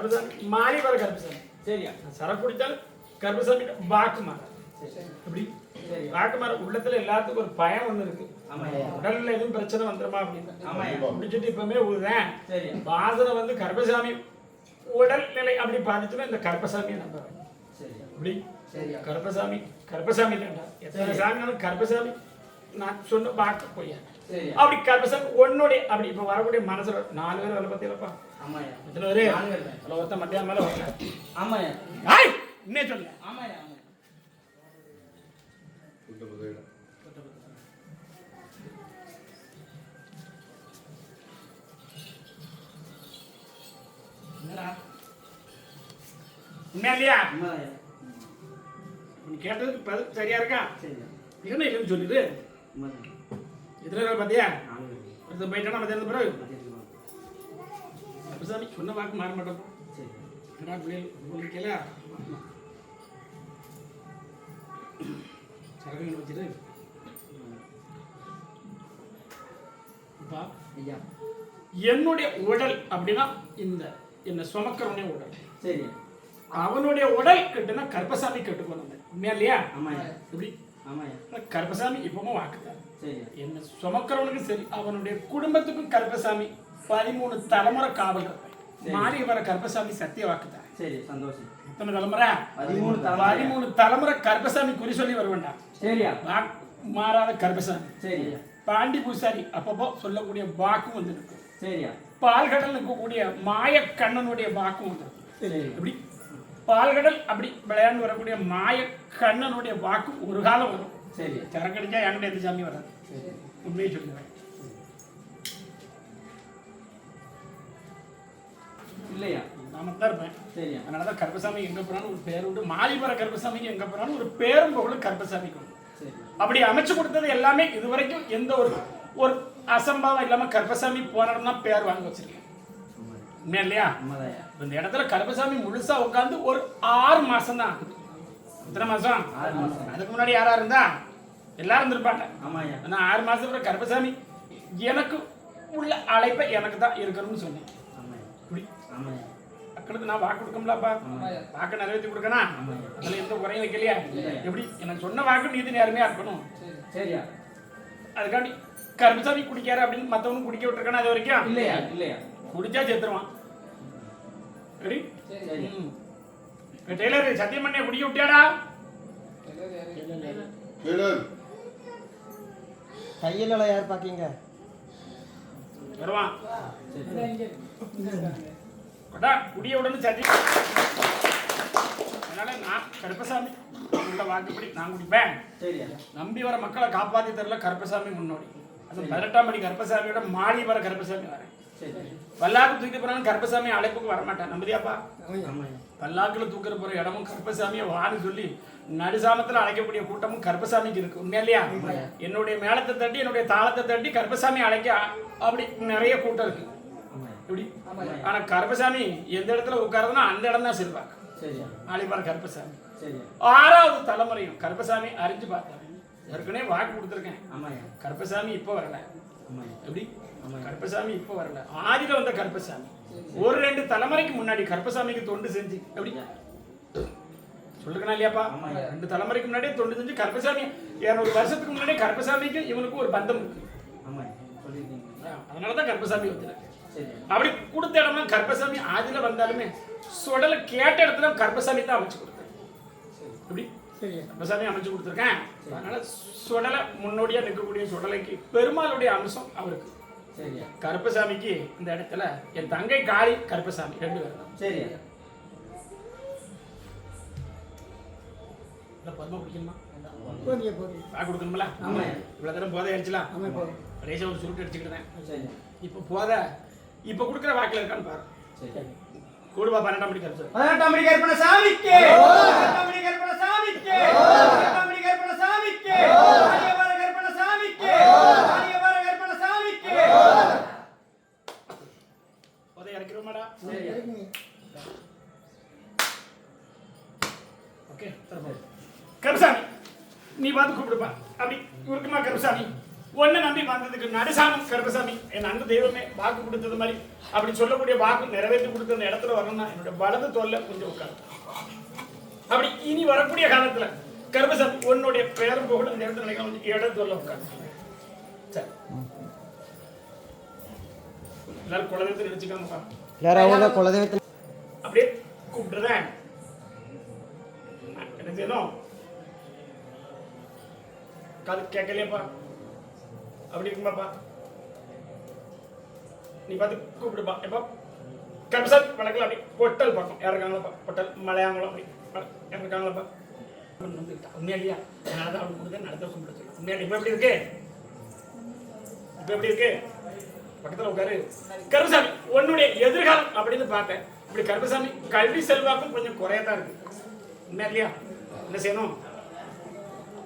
கருப்பசாமி மாறி வர கருப்பசாமி. சரியா? சரக்கு குடித்தாலும் கருப்பசாமி வாக்கு மாற. எப்படி வாக்கு மாற உள்ளத்துல எல்லாத்துக்கும் ஒரு பயம் ஒண்ணு இருக்கு. உடல்ல எதுவும் பிரச்சனை வந்துருமா அப்படின்னு குடிச்சிட்டு இப்பவுமே ஊதுறேன். வாசனை வந்து கருப்பசாமி உடல்நிலை அப்படி பாதிச்சுன்னா இந்த கருப்பசாமியை நம்புறேன். அப்படி கருப்பசாமி கருப்பசாமி இல்லைண்டா எத்தனை சாமினாலும் கருப்பசாமி நான் சொன்ன வாக்கு பொய்யா. அப்படி கருப்பசாமி உன்னுடைய அப்படி இப்ப வரக்கூடிய மனசுல 4 பேர் வேலை பார்த்தீங்களப்பா. எத்தனை பேரு? அதுல ஒருத்தன் மத்தியானம் மேல வரல. இன்னே சொல்ல இல்லையா? நீ கேட்டதுக்கு பதில் சரியா இருக்கா? என்ன இல்லைன்னு சொல்லிடு. எத்தனை பாத்தியா ஒருத்தன் போயிட்டானா மத்தியானம் பிறகு கருப்பசாமி சொன்ன வாக்கு மாற மாட்டோம். பிள்ளைகள சரக்கு வச்சுட்டு என்னுடைய உடல் அப்படின்னா இந்த என்ன சுமக்கிறவனே உடல். சரி, அவனுடைய உடல் கட்டுனா கருப்பசாமி கட்டுக்கணும். உண்மையா இல்லையா? எப்படி கருப்பசாமி இப்பவும் வாக்குதான். என்ன சுமக்கிறவனுக்கு சரி, அவனுடைய குடும்பத்துக்கும் கருப்பசாமி 13 தலைமுறை காவல் மாறி வர கருப்பசாமி சத்திய வாக்குதான். சரி, சந்தோஷம். எத்தனை தலைமுறை? 13 தலைமுறை கருப்பசாமி குறி சொல்லி வருவேண்டா. சரியா? மாறாத கருப்பசாமி. சரியா? பாண்டி பூசாரி அப்பப்போ சொல்லக்கூடிய வாக்கும் வந்து இருக்கு. சரியா? பால்கடல் இருக்கக்கூடிய மாய கண்ணனுடைய வாக்கும் வந்து இருக்கு. எப்படி பால்கடல் அப்படி விளையாண்டு வரக்கூடிய மாய கண்ணனுடைய வாக்கும் ஒரு காலம் வரும். சரி, சரக்கடிச்சா என்கிட்ட எந்த சாமி வராது. உண்மையை சொல்லுவேன் இல்லையா? நாம தான் இருப்பேன். சரி, அதனாலதான் கருப்பசாமி எங்க போறான்னு ஒரு பேர் உண்டு. மாலிபுர கருப்பசாமிக்கு எங்க போறான்னு ஒரு பேரும் புகழும் கருப்பசாமிக்கு உண்டு. அப்படி அமைச்சு கொடுத்தது எல்லாமே இதுவரைக்கும் எந்த ஒரு அசம்பாவம் இல்லாம கருப்பசாமி போனோம்னா பேர் வாங்கி வச்சிருக்கேன். உண்மையா இல்லையா? இந்த இடத்துல கருப்பசாமி முழுசா உட்காந்து ஒரு 6 மாசம் தான் ஆகுது. எத்தனை மாசம்? 6 மாசம். அதுக்கு முன்னாடி யாரா இருந்தா எல்லாரும் இருந்திருப்பாங்க. ஆனா 6 மாசம் கருப்பசாமி எனக்கு உள்ள அழைப்பை எனக்கு தான் இருக்கணும்னு சொன்னேன். மக்களுக்கு நான் வாக்கு கொடுக்கலாம்ப்பா. வாக்கு நிறைவேற்றி கொடுக்கணும். அதுல எந்த குறையும் வைக்கலையா? எப்படி எனக்கு சொன்ன வாக்கு நீதி நேர்மையா இருக்கணும். சரியா? அதுக்காண்டி கருப்பசாமி குடிக்காரு அப்படின்னு மத்தவனும் குடிக்க விட்டுருக்கானா? அது வரைக்கும் இல்லையா? இல்லையா? குடிச்சா செத்துருவான். சரி, டெய்லர் சத்தியம் பண்ண குடிக்க விட்டியாடா? தையல யார் பாக்கீங்க? வருவான். குடிய உடனே சத்தி. அதனால நான் கருப்பசாமி உள்ள வாக்குப்படி நான் குடிப்பேன். நம்பி வர மக்களை காப்பாத்தி தரல கருப்பசாமி முன்னோடி. அது 18ஆம் படி கருப்பசாமியோட மாடி வர கருப்பசாமி வரேன். பல்லாக்கு தூக்கி போறாலும் கருப்பசாமி அழைப்புக்கு வரமாட்டேன். நம்புதியாப்பா? பல்லாக்குல தூக்கிற போற இடமும் கருப்பசாமியை வான்னு சொல்லி நடுசாமத்துல அழைக்கக்கூடிய கூட்டமும் கருப்பசாமிக்கு இருக்கு. உண்மையா இல்லையா? என்னுடைய மேளத்தை தட்டி என்னுடைய தாளத்தை தட்டி கருப்பசாமி அழைக்க அப்படி நிறைய கூட்டம் இருக்கு. எப்படி? ஆனா கருப்பசாமி எந்த இடத்துல உட்காருதுன்னா அந்த இடம் தான் செல்வாக்கு. ஆலிபார கருப்பசாமி 6வது தலைமுறையும் கருப்பசாமி அறிஞ்சு பார்த்தாரு. ஏற்கனவே வாக்கு கொடுத்துருக்கேன். கருப்பசாமி இப்ப வரல. எப்படி? கருப்பசாமி இப்ப வரல. ஆதியில வந்த கருப்பசாமி ஒரு 2 தலைமுறைக்கு முன்னாடி கருப்பசாமிக்கு தொண்டு செஞ்சு எப்படி சொல்லுக்கணும் இல்லையாப்பா? 2 தலைமுறைக்கு முன்னாடியே தொண்டு செஞ்சு கருப்பசாமி 200 வருஷத்துக்கு முன்னாடியே கருப்பசாமிக்கு இவனுக்கு ஒரு பந்தம் இருக்கு. அதனாலதான் கருப்பசாமி வந்து அப்படி கொடுத்த இடம்னா கருப்பசாமி ஆதியில வந்தாலுமே சுடலை கேட்ட இடத்துல கருப்பசாமி தான் அமைச்சு கொடுத்தாரு. எப்படி? கருப்பசாமி அமைச்சு கொடுத்துருக்கேன். அதனால சுடலை முன்னோடியா நிற்கக்கூடிய சுடலைக்கு பெருமாளுடைய அம்சம் அவருக்கு. கருப்பசாமிக்கு இந்த இடத்துல என் தங்கை காளி கருப்பசாமி 2 பேர் தான். சரி, பத்மா குடிக்கணுமா? கொடுக்கணும்ல? இவ்வளவு தரம் போதை அடிச்சலாம். கடைசியா ஒரு சுருட்டு அடிச்சுக்கிட்டேன். இப்ப போதை இப்ப கொடுக்குற வாக்கில் இருக்கான்னு பாரு. கூடுவா 12ஆம் படி கருப்பசாமி. 18ஆம் படி கருப்பசாமிக்கு. 18ஆம் படி கருப்பசாமிக்கு. 18ஆம் படி கருப்பசாமிக்கு. ஆரியவர கருப்பசாமிக்கு. ஆரியவர கருப்பசாமிக்கு. போதை இறக்கிறோமாடா? ஓகே, கருப்பசாமி நீ பார்த்து கூப்பிடுப்பா. அப்படி இருக்குமா கருப்பசாமி? ஒன்ன நம்பி வந்ததுக்கு நடுசாமம் கருப்பசாமி என் அன்பு தெய்வமே வாக்கு கொடுத்தது மாதிரி அப்படி சொல்லக்கூடிய வாக்கு நிறைவேற்றி கொடுத்த அந்த இடத்துல வரணும்னா என்னோட வலது தோல்ல கொஞ்சம் உட்காரு. அப்படி இனி வரக்கூடிய காலத்துல கருப்பசாமி உன்னுடைய பெயரும் புகழும் இந்த இடத்துல நினைக்க இடது தோல்ல உட்காரு. சரி, எல்லாரும் குலதெய்வத்தை நினைச்சுக்கோங்கப்பா. எல்லாரும் அவங்க குலதெய்வத்தை அப்படியே கூப்பிட்டுறேன். என்ன செய்யணும்? காது கேட்கலையப்பா, அப்படி இருக்குமாப்பா, நீ பார்த்து கூப்பிடுப்பா. எப்பா கருப்பசாமி வழக்கில் அப்படி பொட்டல் பார்க்கும். யார் இருக்காங்களாப்பா? பொட்டல் மலையாங்குளம் அப்படி யார் இருக்காங்களாப்பா? உண்மையா இல்லையா? அதனால தான் அவனுக்கு கொடுத்து நடத்த கும்பிட சொல்லலாம். உண்மையா? இப்போ எப்படி இருக்கு? இப்போ எப்படி இருக்கு? பக்கத்தில் உட்காரு. கருப்பசாமி உன்னுடைய எதிர்காலம் அப்படின்னு பார்த்தேன். இப்படி கருப்பசாமி கல்வி செல்வாக்கும் கொஞ்சம் குறையத்தான் இருக்கு. உண்மையா இல்லையா? என்ன செய்யணும்?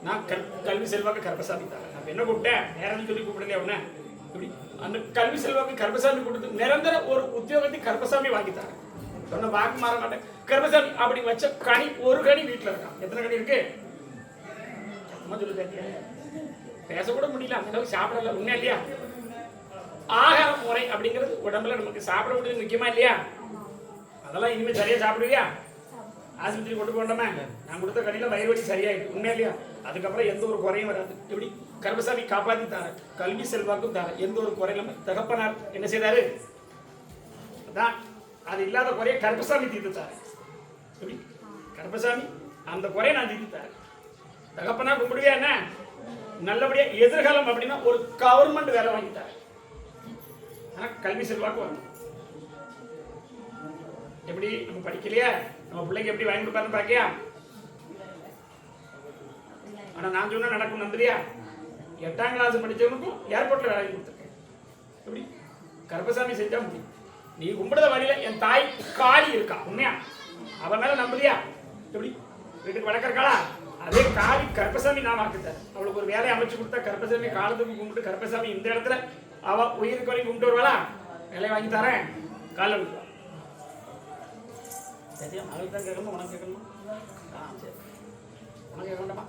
நான் கல்வி செல்வாக்கு கருப்பசாமி தான். நான் என்ன கூப்பிட்டேன்? நேரம் சொல்லி கூப்பிடலையா உடனே? இப்படி அந்த கல்வி செல்வாக்கு கருப்பசாமி கொடுத்து நிரந்தர ஒரு உத்தியோகத்தை கருப்பசாமி வாங்கித்தாங்க. சொன்ன வாக்கு மாற மாட்டேன். கருப்பசாமி அப்படி வச்ச கனி ஒரு கனி வீட்டில் இருக்கான். எத்தனை கனி இருக்கு? சொல்லி பேசக்கூட முடியல, அந்த அளவுக்கு சாப்பிடல. உண்மையா இல்லையா? ஆகார முறை அப்படிங்கிறது உடம்புல நமக்கு சாப்பிட முடியாது முக்கியமா இல்லையா? அதெல்லாம் இனிமேல் சரியா சாப்பிடுவியா? ஆஸ்பத்திரி கொண்டு போனோமே, நான் கொடுத்த கடையில் வயிறு வலி சரியாயிட்டு. உண்மையா இல்லையா? அதுக்கப்புறம் எந்த ஒரு குறையும் வராது. இப்படி கருப்பசாமி காப்பாற்றி தார, கல்வி செல்வாக்கும் தார, எந்த ஒரு குறையிலும். தகப்பனார் என்ன செய்தாரு? அதான் அது இல்லாத குறைய கருப்பசாமி தீர்த்து தாரு. எப்படி கருப்பசாமி அந்த குறையை நான் தீர்த்து தாரு. தகப்பனார் கும்பிடுவியா? என்ன நல்லபடியா எதிர்காலம் அப்படின்னா ஒரு கவர்மெண்ட் வேலை வாங்கிட்டாரு. ஆனா கல்வி செல்வாக்கு வரணும். எப்படி நம்ம படிக்கலையா? நம்ம பிள்ளைக்கு எப்படி வாங்கி கொடுப்பாருன்னு பாக்கியா? ஆனா நான் சொன்னா நடக்கும், நம்புறியா? 8ஆம் கிளாஸ் படிச்சவனுக்கும் ஏர்போர்ட்ல வேலை கொடுத்துருக்கேன். எப்படி கருப்பசாமி செஞ்சா முடியும். நீ கும்பிடுற வழியில என் தாய் காளி இருக்கா. உண்மையா? அவன் மேல நம்புறியா? எப்படி வீட்டுக்கு வளர்க்கறக்காளா? அதே காளி கருப்பசாமி நான் வாக்குத்தேன். அவளுக்கு ஒரு வேலையை அமைச்சு கொடுத்தா கருப்பசாமி காலத்துக்கு கும்பிட்டு கருப்பசாமி இந்த இடத்துல அவ உயிருக்கு வரைக்கும் கும்பிட்டு வருவாளா? வேலையை வாங்கி தரேன். காலைல விட்டுவா. சரியா? அவளுக்கு தான் கேட்கணும், உனக்கு கேட்கணுமா? சரி, உனக்கு கேட்க வேண்டாமா?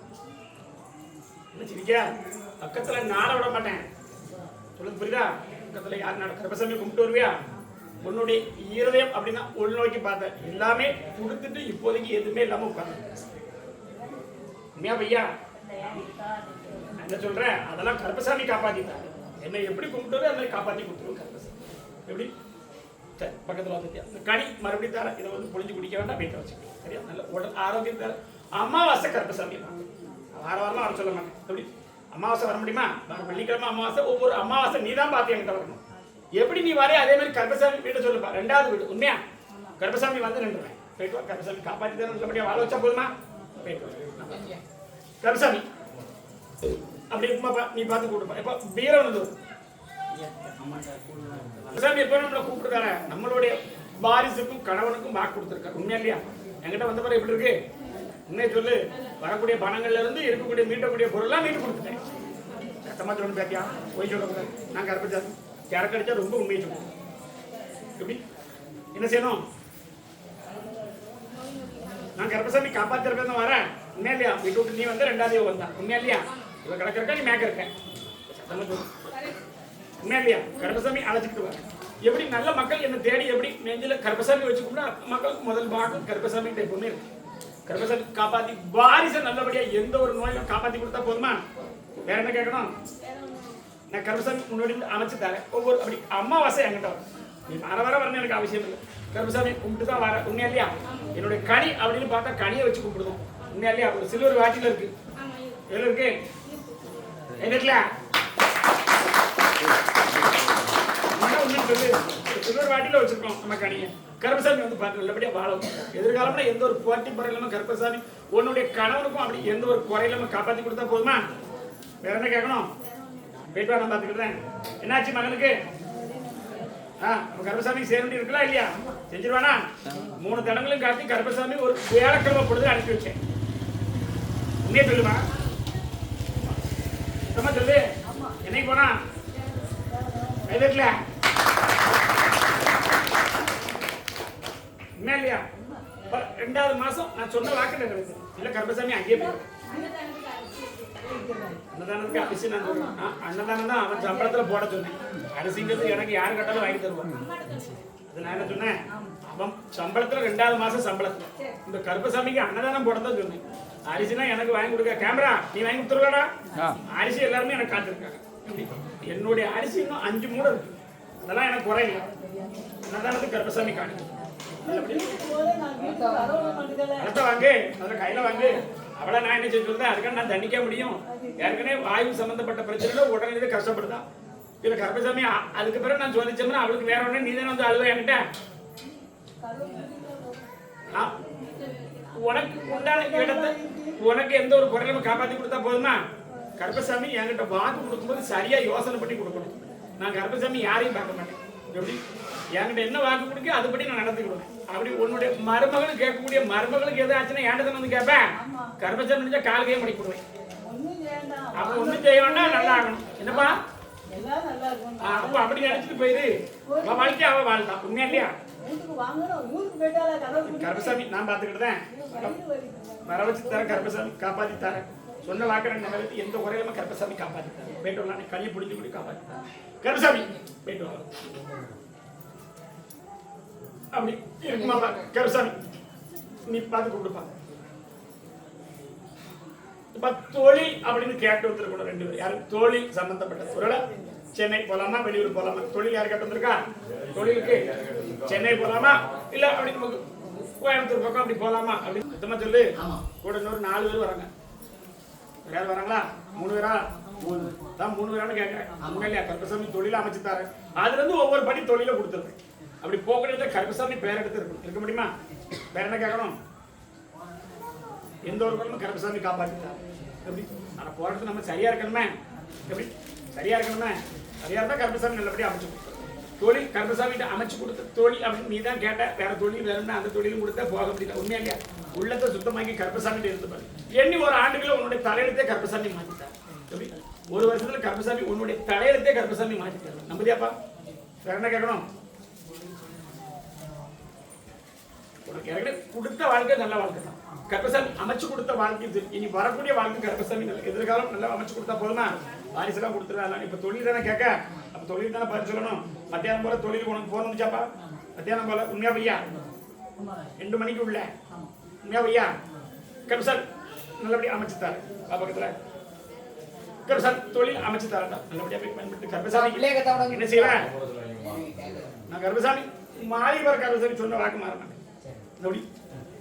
என்ன சிரிக்கா? பக்கத்துல நாட விட மாட்டேன். சொல்லுங்க, புரியுதா? பக்கத்துல யார் நாட? கருப்பசாமி கும்பிட்டு வருவியா? உன்னுடைய இருதயம் அப்படின்னா உள்நோக்கி பார்த்த எல்லாமே கொடுத்துட்டு இப்போதைக்கு எதுவுமே இல்லாம உட்கார்ந்து. உண்மையா பையா? என்ன சொல்றேன்? அதெல்லாம் கருப்பசாமி காப்பாத்திட்டாரு. என்னை எப்படி கும்பிட்டு அந்த காப்பாத்தி கொடுத்துருவோம் கருப்பசாமி. எப்படி? சரி, பக்கத்தில் வந்துட்டியா? இந்த கனி மறுபடியும் தர. இதை வந்து புளிஞ்சு குடிக்க வேண்டாம், வீட்டை வச்சுக்கலாம். சரியா? நல்ல உடல் ஆரோக்கியம் தர. அமாவாசை கருப்பசாமி வார வாரமா வர சொல்ல மாட்டேன். எப்படி அமாவாசை வர முடியுமா? வர வெள்ளிக்கிழமை அமாவாசை. ஒவ்வொரு அமாவாசை நீ தான் பார்த்து என்கிட்ட வரணும். எப்படி நீ வரே அதே மாதிரி கருப்பசாமி வீட்டை சொல்லுப்பா. 2வது வீடு. உண்மையா? கருப்பசாமி வந்து நின்றுவேன். போயிட்டு வா. கருப்பசாமி காப்பாற்றி தான் நல்லபடியா வாழ வச்சா போதுமா? போயிட்டு வா. கருப்பசாமி அப்படி இருக்குமாப்பா, நீ பார்த்து கூப்பிடுப்பா. எப்போ பீரம் வந்து கருப்பசாமி எப்போ நம்மளை கூப்பிட்டுருக்காரு? நம்மளுடைய வாரிசுக்கும் கணவனுக்கும் வாக்கு கொடுத்துருக்காரு. உண்மையா இல்லையா? என்கிட்ட வந்த பிறகு எப்படி இருக்கு? உண்மையை சொல்லு. வரக்கூடிய பணங்கள்ல இருந்து இருக்கக்கூடிய மீட்டக்கூடிய பொருள்லாம் மீட்டு கொடுத்துட்டேன். சத்தமா சொல்லணும் பேத்தியா? போய் சொல்லக்கூடாது. நான் கருப்பசாமி கேரக்டர் அடிச்சா ரொம்ப உண்மையை சொல்லுவோம். எப்படி என்ன செய்யணும்? நான் கருப்பசாமி காப்பாத்திருக்கேன் வரேன். உண்மையா இல்லையா? வீட்டு விட்டு நீ வந்து 2வது வந்தான். உண்மையா இல்லையா? இவ கிடக்கிறக்கா நீ மேக்க இருக்க. சத்தமா சொல்லு. உண்மையா இல்லையா? கருப்பசாமி அழைச்சிட்டு வர. எப்படி நல்ல மக்கள் என்ன தேடி எப்படி நெஞ்சில கருப்பசாமி வச்சு கூப்பிட்டா மக்களுக்கு முதல் பாகம் கருப்பசாமி எப்பவுமே இருக்கு. கருப்பசாமி காப்பாத்தி வாரிசை நல்லபடியா எந்த ஒரு நோயும் காப்பாத்தி கொடுத்தா போதுமா? வேற என்ன கேட்கணும்? நான் கருப்பசாமி முன்னாடி அமைச்சு தரேன். ஒவ்வொரு அப்படி அமாவாசை என்கிட்ட வரும். நீ வர வரணும்னு எனக்கு அவசியம் இல்லை. கருப்பசாமி கும்பிட்டு தான் வர. உண்மையா இல்லையா? என்னுடைய கனி அப்படின்னு பார்த்தா கனியை வச்சு கும்பிடுவோம். உண்மையா இல்லையா? ஒரு சில்வர் வாட்டில இருக்கு. எதுல இருக்கு? எதுல? சொல்லு. சில்வர் வாட்டில வச்சிருக்கோம் நம்ம கனியை. கருப்பசாமி வந்து பார்த்து நல்லபடியா வாழ. எதிர்காலம்ல எந்த ஒரு போட்டி முறை இல்லாம கருப்பசாமி உன்னுடைய கணவனுக்கும் அப்படி எந்த ஒரு குறையில்லாம காப்பாத்தி கொடுத்தா போதுமா? வேற என்ன கேட்கணும்? போயிட்டு வா, நான் பார்த்துக்கிட்டேன். என்னாச்சு மகனுக்கு? கருப்பசாமி சேர வேண்டி இருக்கலாம் இல்லையா? செஞ்சிருவானா? 3 தடங்களும் காட்டி கருப்பசாமி ஒரு வேலைக்கிழமை பொழுது அனுப்பி வச்சேன். உண்மையை சொல்லுமா? சுத்தமா சொல்லு. என்னைக்கு போனா? கைதட்டல. உண்மையா இல்லையா? 2வது மாசம் நான் சொன்ன வாக்கு நிறைவேற்று. இல்ல கருப்பசாமி அங்கேயே போயிடும். அன்னதானத்துக்கு அரிசி நான் சொல்றேன். அன்னதானம் தான் அவன் சம்பளத்துல போட சொன்னேன். அரிசிங்கிறது எனக்கு யார் கேட்டாலும் வாங்கி தருவான். அது நான் என்ன சொன்னேன், அவன் சம்பளத்துல 2வது மாசம் சம்பளத்துல இந்த கருப்பசாமிக்கு அன்னதானம் போட தான் சொன்னேன். அரிசினா எனக்கு வாங்கி கொடுக்க. கேமரா நீ வாங்கி கொடுத்துருவாடா. அரிசி எல்லாருமே எனக்கு காத்திருக்காங்க. என்னுடைய அரிசி இன்னும் 5 மூடை இருக்கு. அதெல்லாம் எனக்கு குறையில. அன்னதானத்துக்கு கருப்பசாமி காணிக்கும். அடுத்த வாங்கு, அதில் கையில வாங்கு. அவளை நான் என்ன செய்ய சொல்றேன், அதுக்காக நான் தண்டிக்க முடியும். ஏற்கனவே வாயு சம்பந்தப்பட்ட பிரச்சனைல உடனே கஷ்டப்படுதான். இதுல கருப்பசாமி அதுக்கு பிறகு நான் சொல்லிச்சோம்னா அவளுக்கு வேற ஒண்ணு நீ தானே வந்து அழுவ என்கிட்ட. உனக்கு உண்டான இடத்தை உனக்கு எந்த ஒரு குறையிலும் காப்பாத்தி கொடுத்தா போதுமா? கருப்பசாமி என்கிட்ட வாக்கு கொடுக்கும்போது சரியா யோசனை பண்ணி கொடுக்கணும். நான் கருப்பசாமி யாரையும் பார்க்க மாட்டேன். எப்படி என்கிட்ட என்ன வாக்கு கொடுக்க அதுபடி நான் நடத்தி கொடுப்பேன். அப்படி உன்னுடைய மருமகளுக்கு கேட்கக்கூடிய மருமகளுக்கு எது ஆச்சுன்னா ஏன்டா வந்து கேட்பேன். கருப்பசாமி முடிஞ்சா கால்கையும் பண்ணி கொடுவேன். அப்ப ஒண்ணும் செய்ய வேண்டாம், நல்லா ஆகணும். என்னப்பா அப்ப அப்படி நினைச்சிட்டு போயிரு. அவன் வாழ்க்கை அவ வாழ்ந்தான். உண்மையா இல்லையா? கருப்பசாமி நான் பாத்துக்கிட்டேன். வர வச்சு தர கருப்பசாமி காப்பாத்தி தரேன். சொன்ன வாக்கு நிலைத்து எந்த குறையிலுமே கருப்பசாமி காப்பாத்தி தரேன். போயிட்டு வரலாம். கையை பிடிச்சி கூட காப்பாத்தி தரேன். கருப்பசாமி போயிட்டு வரலாம். அப்படி இருக்குமாப்பா கருப்பசாமி நீ பார்த்து கூப்பிடுப்பா. இப்ப தொழில் அப்படின்னு கேட்டு வந்துருக்கணும் 2 பேர். யாரு தொழில் சம்பந்தப்பட்ட ஒருவேளை சென்னை போலாமா வெளியூர் போலாமா? தொழில் யாரு கேட்டு வந்திருக்கா? தொழிலுக்கு சென்னை போலாமா இல்ல அப்படி நமக்கு கோயம்புத்தூர் பக்கம் அப்படி போலாமா அப்படின்னு சுத்தமா சொல்லு. கூட இன்னொரு 4 பேர் வராங்க. யார் வராங்களா? 3 பேரா? 3 பேரான்னு கேட்கிறேன். உண்மையிலையா? கருப்பசாமி தொழில அமைச்சு தரேன். அதுல இருந்து ஒவ்வொரு படி தொழில கொடுத்துருக்கேன். அப்படி போகிறத கருப்பசாமி பேர் எடுத்து இருக்க முடியுமா? வேற என்ன கேட்கணும்? எந்த ஒரு குறையும் கருப்பசாமி காப்பாற்றிட்டார். எப்படி ஆனா போறது நம்ம சரியா இருக்கணுமே. எப்படி சரியா இருக்கணுமே? சரியா இருந்தா கருப்பசாமி நல்லபடியா அமைச்சு கொடுத்தாரு. தொழில் கருப்பசாமி அமைச்சு கொடுத்த தொழில் அப்படின்னு நீ தான் கேட்ட. வேற தொழில் வேணும்னா அந்த தொழிலும் கொடுத்தா போக முடியல. உண்மையா இல்லையா? உள்ளத்தை சுத்தமாக்கி கருப்பசாமி இருந்து பாரு. எண்ணி ஒரு ஆண்டுகளை உன்னுடைய தலையெழுத்தே கருப்பசாமி மாத்திட்டார். எப்படி ஒரு வருஷத்துல கருப்பசாமி உன்னுடைய தலையெழுத்தே கருப்பசாமி மாத்திட்டாரு. நம்புதியாப்பா? வேற என்ன கேட்கணும்? உனக்கு ஏற்கனவே கொடுத்த வாழ்க்கை நல்ல வாழ்க்கை தான். கருப்பசாமி அமைச்சு கொடுத்த வாழ்க்கை இனி வரக்கூடிய வாழ்க்கை கருப்பசாமி நல்ல எதிர்காலம் நல்லா அமைச்சு கொடுத்தா போதுமா? வாரிசெல்லாம் கொடுத்துருவாங்க. இப்ப தொழில் தானே கேட்க. அப்ப தொழில் தானே பார்த்து சொல்லணும். மத்தியானம் போல தொழில் உனக்கு போன் வந்துச்சாப்பா? மத்தியானம் போல உண்மையா பையா 2 மணிக்கு உள்ள உண்மையா பையா? கருப்பசாமி நல்லபடியா அமைச்சுத்தாரு. பக்கத்துல கருப்பசாமி தொழில் அமைச்சு தரேன். நல்லபடியா போய் பயன்படுத்தி கருப்பசாமி என்ன செய்வேன்? நான் கருப்பசாமி மாலிபர் கருப்பசாமி சொன்ன வாக்கு மாற மாட்டேன்.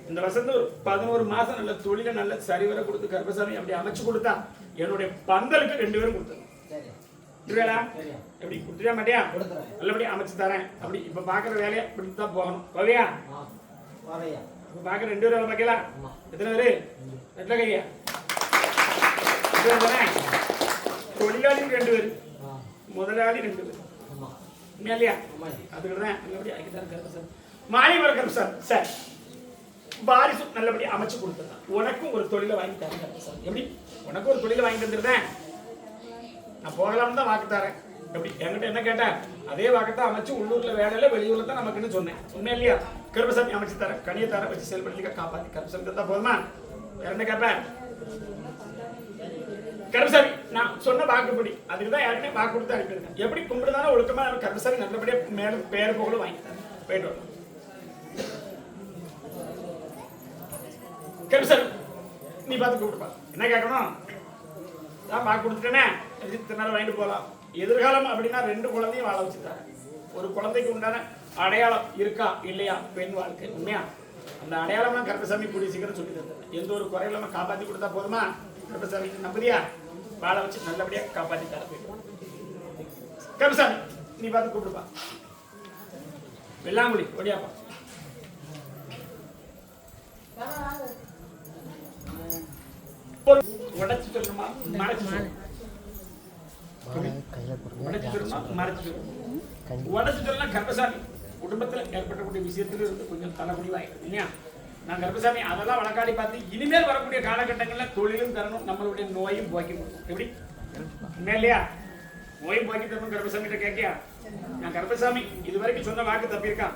இந்த வருஷத்துல ஒரு 11 மாசம் நல்ல தொழில நல்ல சரிவர கொடுத்து கருப்பசாமி அப்படி அமைச்சு கொடுத்தா என்னுடைய பந்தலுக்கு 2 பேரும் கொடுத்தேன். எப்படி கொடுத்துட மாட்டியா? நல்லபடியா அமைச்சு தரேன். அப்படி இப்ப பாக்குற வேலையை இப்படித்தான் போகணும். போவியா? இப்ப பாக்குற 2 பேரும் வேலை பார்க்கலாம். எத்தனை பேரு? 2 கையா? தொழிலாளி 2 பேரு, முதலாளி 2 பேரு. இல்லையா? அதுக்குதான் நல்லபடியா ஆக்கிட்டாரு கருப்பசாமி. மாலிபர கருப்பசாமி சார் வாரிசு நல்லபடியா அமைச்சு கொடுத்துருந்தான். உனக்கும் ஒரு தொழிலை வாங்கி தரேன் கருப்பசாமி. எப்படி உனக்கும் ஒரு தொழிலை வாங்கி தந்துருந்தேன். நான் போகலாம்னு தான் வாக்கு தரேன். எப்படி என்கிட்ட என்ன கேட்டேன் அதே வாக்கத்தான் அமைச்சு உள்ளூர்ல வேலையில வெளியூர்ல தான் நமக்குன்னு சொன்னேன். உண்மையா இல்லையா? கருப்பசாமி அமைச்சு தரேன். கனியை தர வச்சு செயல்படுத்தி காப்பாத்தி கருப்பசாமி தந்தா போதுமா? வேற என்ன கேட்பேன்? கருப்பசாமி நான் சொன்ன வாக்குப்படி அதுக்குதான் யாருமே வாக்கு கொடுத்து அனுப்பியிருக்கேன். எப்படி கும்பிடுதானே ஒழுக்கமா கருப்பசாமி நல்லபடியா மேலும் பேர் புகழும் வாங்கி தரேன். போயிட்டு வரலாம். கருப்பசாமி நீ பார்த்து கூப்பிடுப்பா. என்ன கேட்கணும்? நான் வாக்கு கொடுத்துட்டேனே இத்தனை வாங்கிட்டு போகலாம். எதிர்காலம் அப்படின்னா 2 குழந்தையும் வாழ வச்சுட்டாங்க. ஒரு குழந்தைக்கு உண்டான அடையாளம் இருக்கா இல்லையா? பெண் வாழ்க்கை. உண்மையா? அந்த அடையாளம் தான் கருப்பசாமி கூடிய சீக்கிரம் சொல்லி தந்தேன். எந்த ஒரு குறையில்லாம காப்பாற்றி கொடுத்தா போதுமா? கருப்பசாமி நம்புதியா? வாழ வச்சு நல்லபடியா காப்பாற்றி தர போயிட்டு. கருப்பசாமி நீ பார்த்து கூப்பிடுப்பா. வெள்ளாங்குழி ஒடியாப்பா. உடைச்சு சொல்லணுமா மறைச்சு சொல்லணும்? உடைச்சு சொல்லணுமா மறைச்சு சொல்லணும்? உடைச்சு சொல்லலாம். கருப்பசாமி குடும்பத்துல ஏற்பட்டக்கூடிய விஷயத்துல இருந்து கொஞ்சம் தலைமுடிவாயிடும் இல்லையா? நான் கருப்பசாமி அதெல்லாம் வழக்காடி பார்த்து இனிமேல் வரக்கூடிய காலகட்டங்கள்ல தொழிலும் தரணும், நம்மளுடைய நோயும் போக்கி கொடுக்கும். எப்படி இல்லையா? நோயும் போக்கி தரணும். கருப்பசாமி கிட்ட கேட்கியா? நான் கருப்பசாமி இதுவரைக்கும் சொன்ன வாக்கு தப்பியிருக்கான்.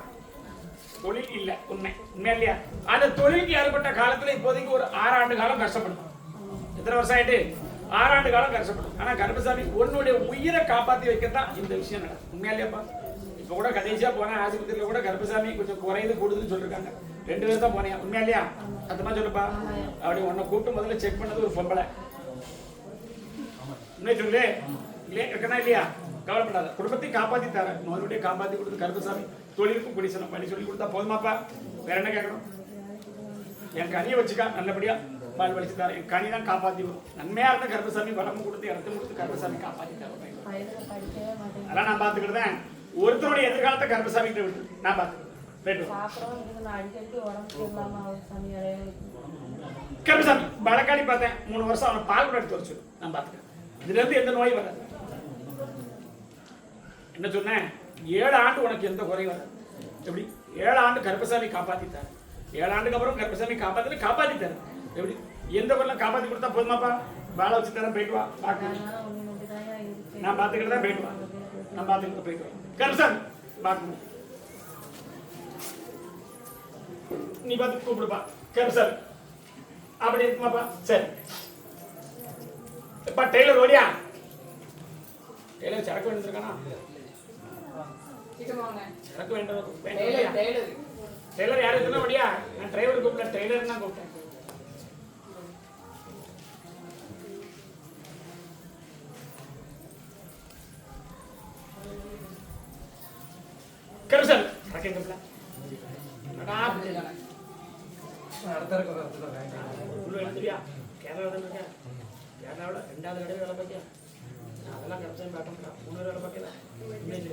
தொழில் இல்ல உண்மை. உண்மையா இல்லையா? அந்த தொழிலுக்கு ஏற்பட்ட காலத்துல இப்போதைக்கு ஒரு 6 ஆண்டு காலம் கஷ்டப்படும். எத்தனை வருஷம் ஆயிட்டு? 6 ஆண்டு காலம் கஷ்டப்படும். ஆனா கருப்பசாமி உன்னுடைய உயிரை காப்பாத்தி வைக்கத்தான் இந்த விஷயம் நடக்கும். உண்மையாலேப்பா இப்ப கூட கடைசியா போன ஆஸ்பத்திரியில கூட கருப்பசாமி கொஞ்சம் குறையுது கூடுதுன்னு சொல்லிருக்காங்க. 2 பேர் தான் போனேன். உண்மையா சத்தமா சொல்லுப்பா. அப்படி உன்னை கூப்பிட்டு முதல்ல செக் பண்ணது ஒரு பொம்பளை. உண்மையை சொல்லு. இல்லையா இருக்கனா இல்லையா? கவலைப்படாத. குடும்பத்தையும் காப்பாத்தி தரேன். மறுபடியும் காப்பாத்தி கொடுத்து கருப்பசாமி தொழிலுக்கும் குடிசனம் பண்ணி சொல்லி கொடுத்தா போதுமாப்பா? வேற என்ன கேட்கணும்? என் கனியை வச்சுக்கா, நல்லபடியா பால் வலிச்சு தரேன். என் கனி தான் காப்பாத்தி வரும். நன்மையா இருந்த கருப்பசாமி வளமும் கொடுத்து இடத்தையும் கொடுத்து கருப்பசாமி காப்பாத்தி தரேன். அதெல்லாம் நான் பாத்துக்கிட்டேன். ஒருத்தருடைய எதிர்காலத்தை கருப்பசாமி கிட்ட விட்டு நான் பாத்துக்கிறேன். கருப்பசாமி வழக்காடி பார்த்தேன். 3 வருஷம் அவனை பால் கூட எடுத்து வச்சு நான் பாத்துக்கிறேன். இதுல இருந்து எந்த நோயும் வராது. என்ன சொன்னேன்? 7 ஆண்டு உனக்கு எந்த குறையும் வராது. எப்படி 7 ஆண்டு கருப்பசாமி காப்பாத்திட்டாரு. 7 ஆண்டுக்கு அப்புறம் கருப்பசாமி காப்பாத்திட்டாரு. எப்படி எந்த குறையும் காப்பாத்தி கொடுத்தா போதுமாப்பா? வாழ வச்சு தரேன். போயிட்டு வா. நான் பாத்துக்கிட்டு தான் போயிட்டு வா. நான் பாத்துக்கிட்டு போயிட்டு வா. கருப்பசாமி பாத்து நீ பார்த்து கூப்பிடுப்பா. கருப்பசாமி அப்படி இருக்குமாப்பா? சரி. இப்ப டெய்லர் ஓடியா? டெய்லர் சரக்கு வேண்டியிருக்கானா? சரக்கு வேண்டாம். டெய்லர் யாரும் இருந்தா ஓடியா? நான் டிரைவர் கூப்பிட்டேன். டெய்லர் தான் கூப்பிட்டேன். கருப்பசாமி சரக்கு எங்க கேரளாவோட 2வது கடை வேலை பார்த்தியா? அதெல்லாம் கருப்பசாமி பார்க்கணும். 3 வேலை பார்க்கல.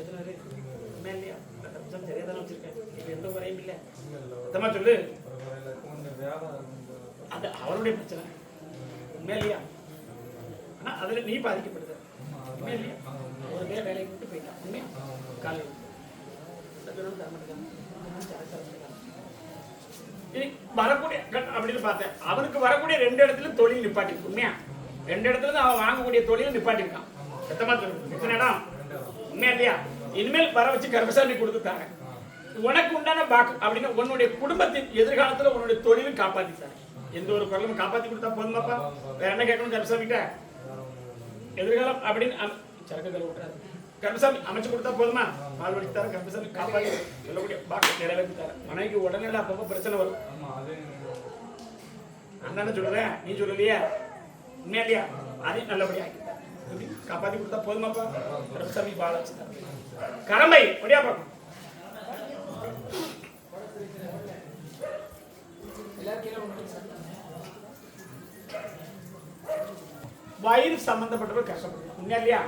எத்தனை உண்மையா இல்லையா? கருப்பசாமி சரியா தானே வச்சிருக்கேன். இப்ப எந்த குறையும் இல்லை. சத்தமா சொல்லு. அது அவருடைய பிரச்சனை. உண்மையா இல்லையா? ஆனா அதுல நீ பாதிக்கப்படுது. உண்மையா இல்லையா? ஒரு பேர் வேலைக்கு விட்டு போயிட்டான். உண்மையா? காலையில் வரக்கூடிய அப்படின்னு பார்த்தேன். அவனுக்கு வரக்கூடிய 2 இடத்துல தொழில் நிப்பாட்டி. உண்மையா 2 இடத்துல அவன் வாங்கக்கூடிய தொழில் நிப்பாட்டி இருக்கான். சத்தமா சொல்லு. எத்தனை இடம்? உண்மையா இல்லையா? இனிமேல் வர வச்சு கருப்பசாமி கொடுத்துட்டாங்க. உனக்கு உண்டான பாக்கு அப்படின்னு உன்னுடைய குடும்பத்தின் எதிர்காலத்துல உன்னுடைய தொழிலும் காப்பாத்திட்டாங்க. எந்த ஒரு குரலும் காப்பாத்தி கொடுத்தா போதுமாப்பா? வேற என்ன கேட்கணும் கருப்பசாமி கிட்ட? எதிர்காலம் அப்படின்னு சரக்கு கழுவி விட்டுறாரு. கருப்பசாமி அமைச்சு கொடுத்தா போதுமா? பால் வலித்தார கருப்பசாமி காப்பாற்றி சொல்லக்கூடிய பாக்கு நிறைவேற்றித்தார. மனைவிக்கு உடனே அப்பப்போ பிரச்சனை வரும். நான் சொல்லுறேன், நீ சொல்லலையா? உண்மையா இல்லையா? அதையும் நல்லபடியா காப்பாத்தி கொடுத்தா போதுமாப்பா? கருப்பசாமி பால் வச்சுத்தார. கரம்பை ஒடியா பார்க்கணும். வயிறு சம்பந்தப்பட்டவர் கஷ்டப்படுது. உண்மையா இல்லையா?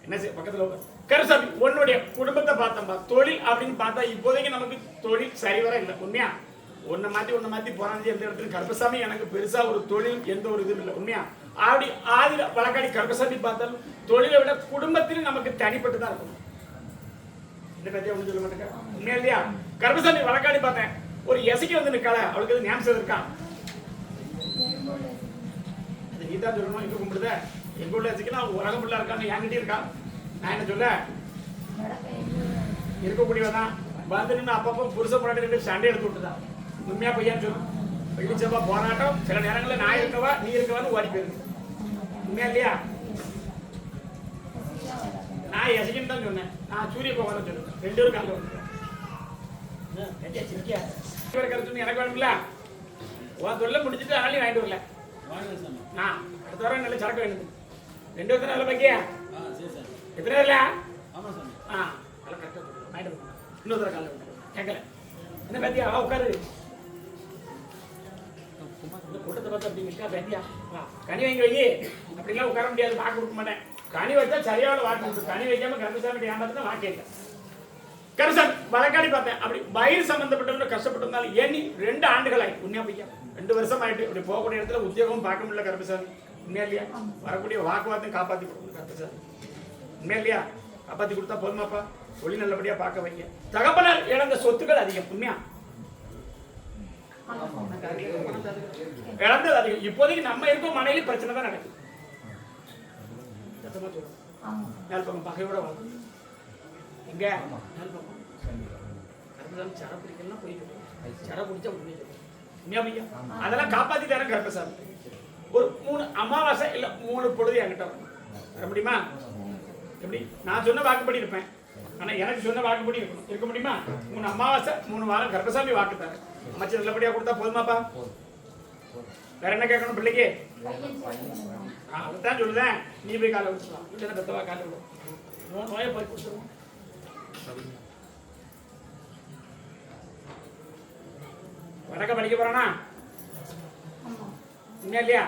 என்ன செய்ய பக்கத்துல கருப்பசாமி உன்னுடைய குடும்பத்தை பார்த்தோம்பா. தொழில் அப்படின்னு பார்த்தா இப்போதைக்கு நமக்கு தொழில் சரிவர இல்லை. உண்மையா? ஒன்ன மாத்தி போறாங்க. எந்த இடத்துல கருப்பசாமி எனக்கு பெருசா ஒரு தொழில் எந்த ஒரு இதுவும் இல்லை. உண்மையா? அப்படி ஆதில வழக்காடி கருப்பசாமி பார்த்தாலும் தொழிலை விட குடும்பத்திலும் நமக்கு தனிப்பட்டு தான் இருக்கணும். இந்த பத்தியா ஒண்ணு சொல்ல மாட்டேங்க. உண்மையா இல்லையா? கருப்பசாமி வழக்காடி பார்த்தேன். ஒரு எசைக்கு வந்து நிற்கால. அவளுக்கு எது ஞாபகம் இருக்கா? அது நீதான் சொல்லணும். எங்க கும்பிடுத? எங்க உள்ள எசைக்குன்னா உலகம் உள்ள இருக்கான்னு என்கிட்ட இருக்கா? நான் என்ன சொல்ல? இருக்கக்கூடியவதான் வந்து அப்பப்போ புருஷ போராட்டம் சண்டை எடுத்து விட்டுதான். உண்மையா பையன் சொல்லு. வெள்ளிச்சப்பா போராட்டம் சில நேரங்களில் நான் இருக்கவா நீ இருக்கவான்னு ஓடி போயிருக்கு. உண்மையா இல்லையா? நான் எசைக்குன்னு தான் சொன்னேன். நான் சூரிய பகவான் சொல்லுவேன். 2 பேரும் காலையில் வந்துருக்கேன். எனக்கு வேணும்ல? உன் தொழில முடிச்சுட்டு ஆளையும் வாங்கிட்டு வரல. நான் அடுத்த வாரம் நல்ல சரக்கு வேணும். 2 வருஷம் நல்ல பாக்கியா? எத்தனை இல்ல? இன்னொரு கால கேட்கல. என்ன பேத்தியா? உட்காரு. கூட்டத்தை பார்த்து அப்படி இருக்கா பேத்தியா? கனி வாங்கி வை. அப்படிலாம் உட்கார முடியாது. வாக்கு கொடுக்க மாட்டேன். கனி வச்சா சரியான வாக்கு கொடுத்து. கனி வைக்காம கருப்பசாமி ஏமாத்தினா வாக்கு இல்லை. கருப்பசாமி வழக்காடி பார்த்தேன். அப்படி வயிறு சம்பந்தப்பட்டவங்க கஷ்டப்பட்டிருந்தாலும் ஏனி 2 ஆண்டுகள் ஆயிட்டு. உண்மையா பையா? 2 வருஷம் ஆயிட்டு. இப்படி போகக்கூடிய இடத்துல உத்தியோகம் பார்க்க முடியல கருப்பசாமி. உண்மையா இல்லையா? வரக்கூடிய வாக்குவாதம் காப்பாற்றி கொடுக்கணும் கருப்பசாமி. உண்மையா இல்லையா? காப்பாற்றி கொடுத்தா போதுமாப்பா? தொழில் நல்லபடியா பார்க்க வைங்க. தகப்பனார் இழந்த சொத்துக்கள் அதிகம். உண்மையா? இழந்தது அதிகம். இப்போதைக்கு நம்ம இருக்கும் மனையில பிரச்சனை தான் நடக்குது. பகையோட வரும். எங்க சர பிடிக்கலாம் போய் சர பிடிச்சா உண்மையா பையா? அதெல்லாம் காப்பாத்தி தரேன் கருப்பசாமி. ஒரு 3 அமாவாசை இல்ல 3 பொழுது என்கிட்ட வரணும். வர முடியுமா? எப்படி? நான் சொன்ன வாக்குப்படி இருப்பேன். ஆனா எனக்கு சொன்ன வாக்குப்படி இருக்கணும். இருக்க முடியுமா? 3 அமாவாசை 3 வாரம் கர்ப்பசாமி வாக்கு தரேன். அமைச்சர் நல்லபடியா கொடுத்தா போதுமாப்பா? வேற என்ன கேட்கணும் பிள்ளைக்கு? அதான் சொல்லுதேன். நீ போய் காலை விட்டுலாம். இல்லைன்னா பெத்தவா காலை விடும். நோயை போய் கொடுத்துருவோம். வடக்க படிக்க போறானா? இல்லையா?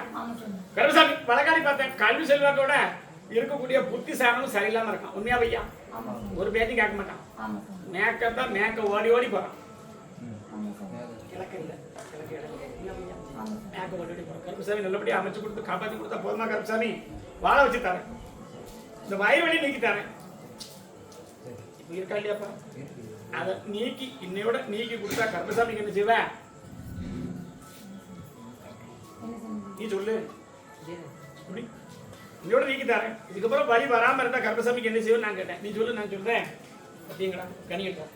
கருமசாமி வடக்காடி பார்த்தேன். கல்வி செல்வாக்கோட இருக்கக்கூடிய புத்தி சாரணம் சரியில்லாம இருக்கான். உண்மையா பையா? ஒரு பேச்சு கேட்க மாட்டான். மேக்கத்தான் மேக்க ஓடி ஓடி போறான். கிழக்கு இல்ல கிழக்கு மேக்க ஓடி ஓடி போறான். கருமசாமி நல்லபடியா அமைச்சு கொடுத்து காப்பாற்றி கொடுத்தா போதுமா? கருமசாமி வாழ வச்சு தரேன். இந்த வயிறு வலி நீக்கி தரேன். இப்ப இருக்கா இல்லையாப்பா? அதை நீக்கி இன்னையோட நீக்கி கொடுத்தா கருமசாமிக்கு என்ன செய்வ? நீ சொல்லு. இன்னையோட நீக்கி தரேன். இதுக்கப்புறம் வலி வராம இருந்தா கருமசாமிக்கு என்ன செய்வேன் நான் கேட்டேன். நீ சொல்லு, நான் சொல்றேன். அப்படிங்களா? கனியட்டும்.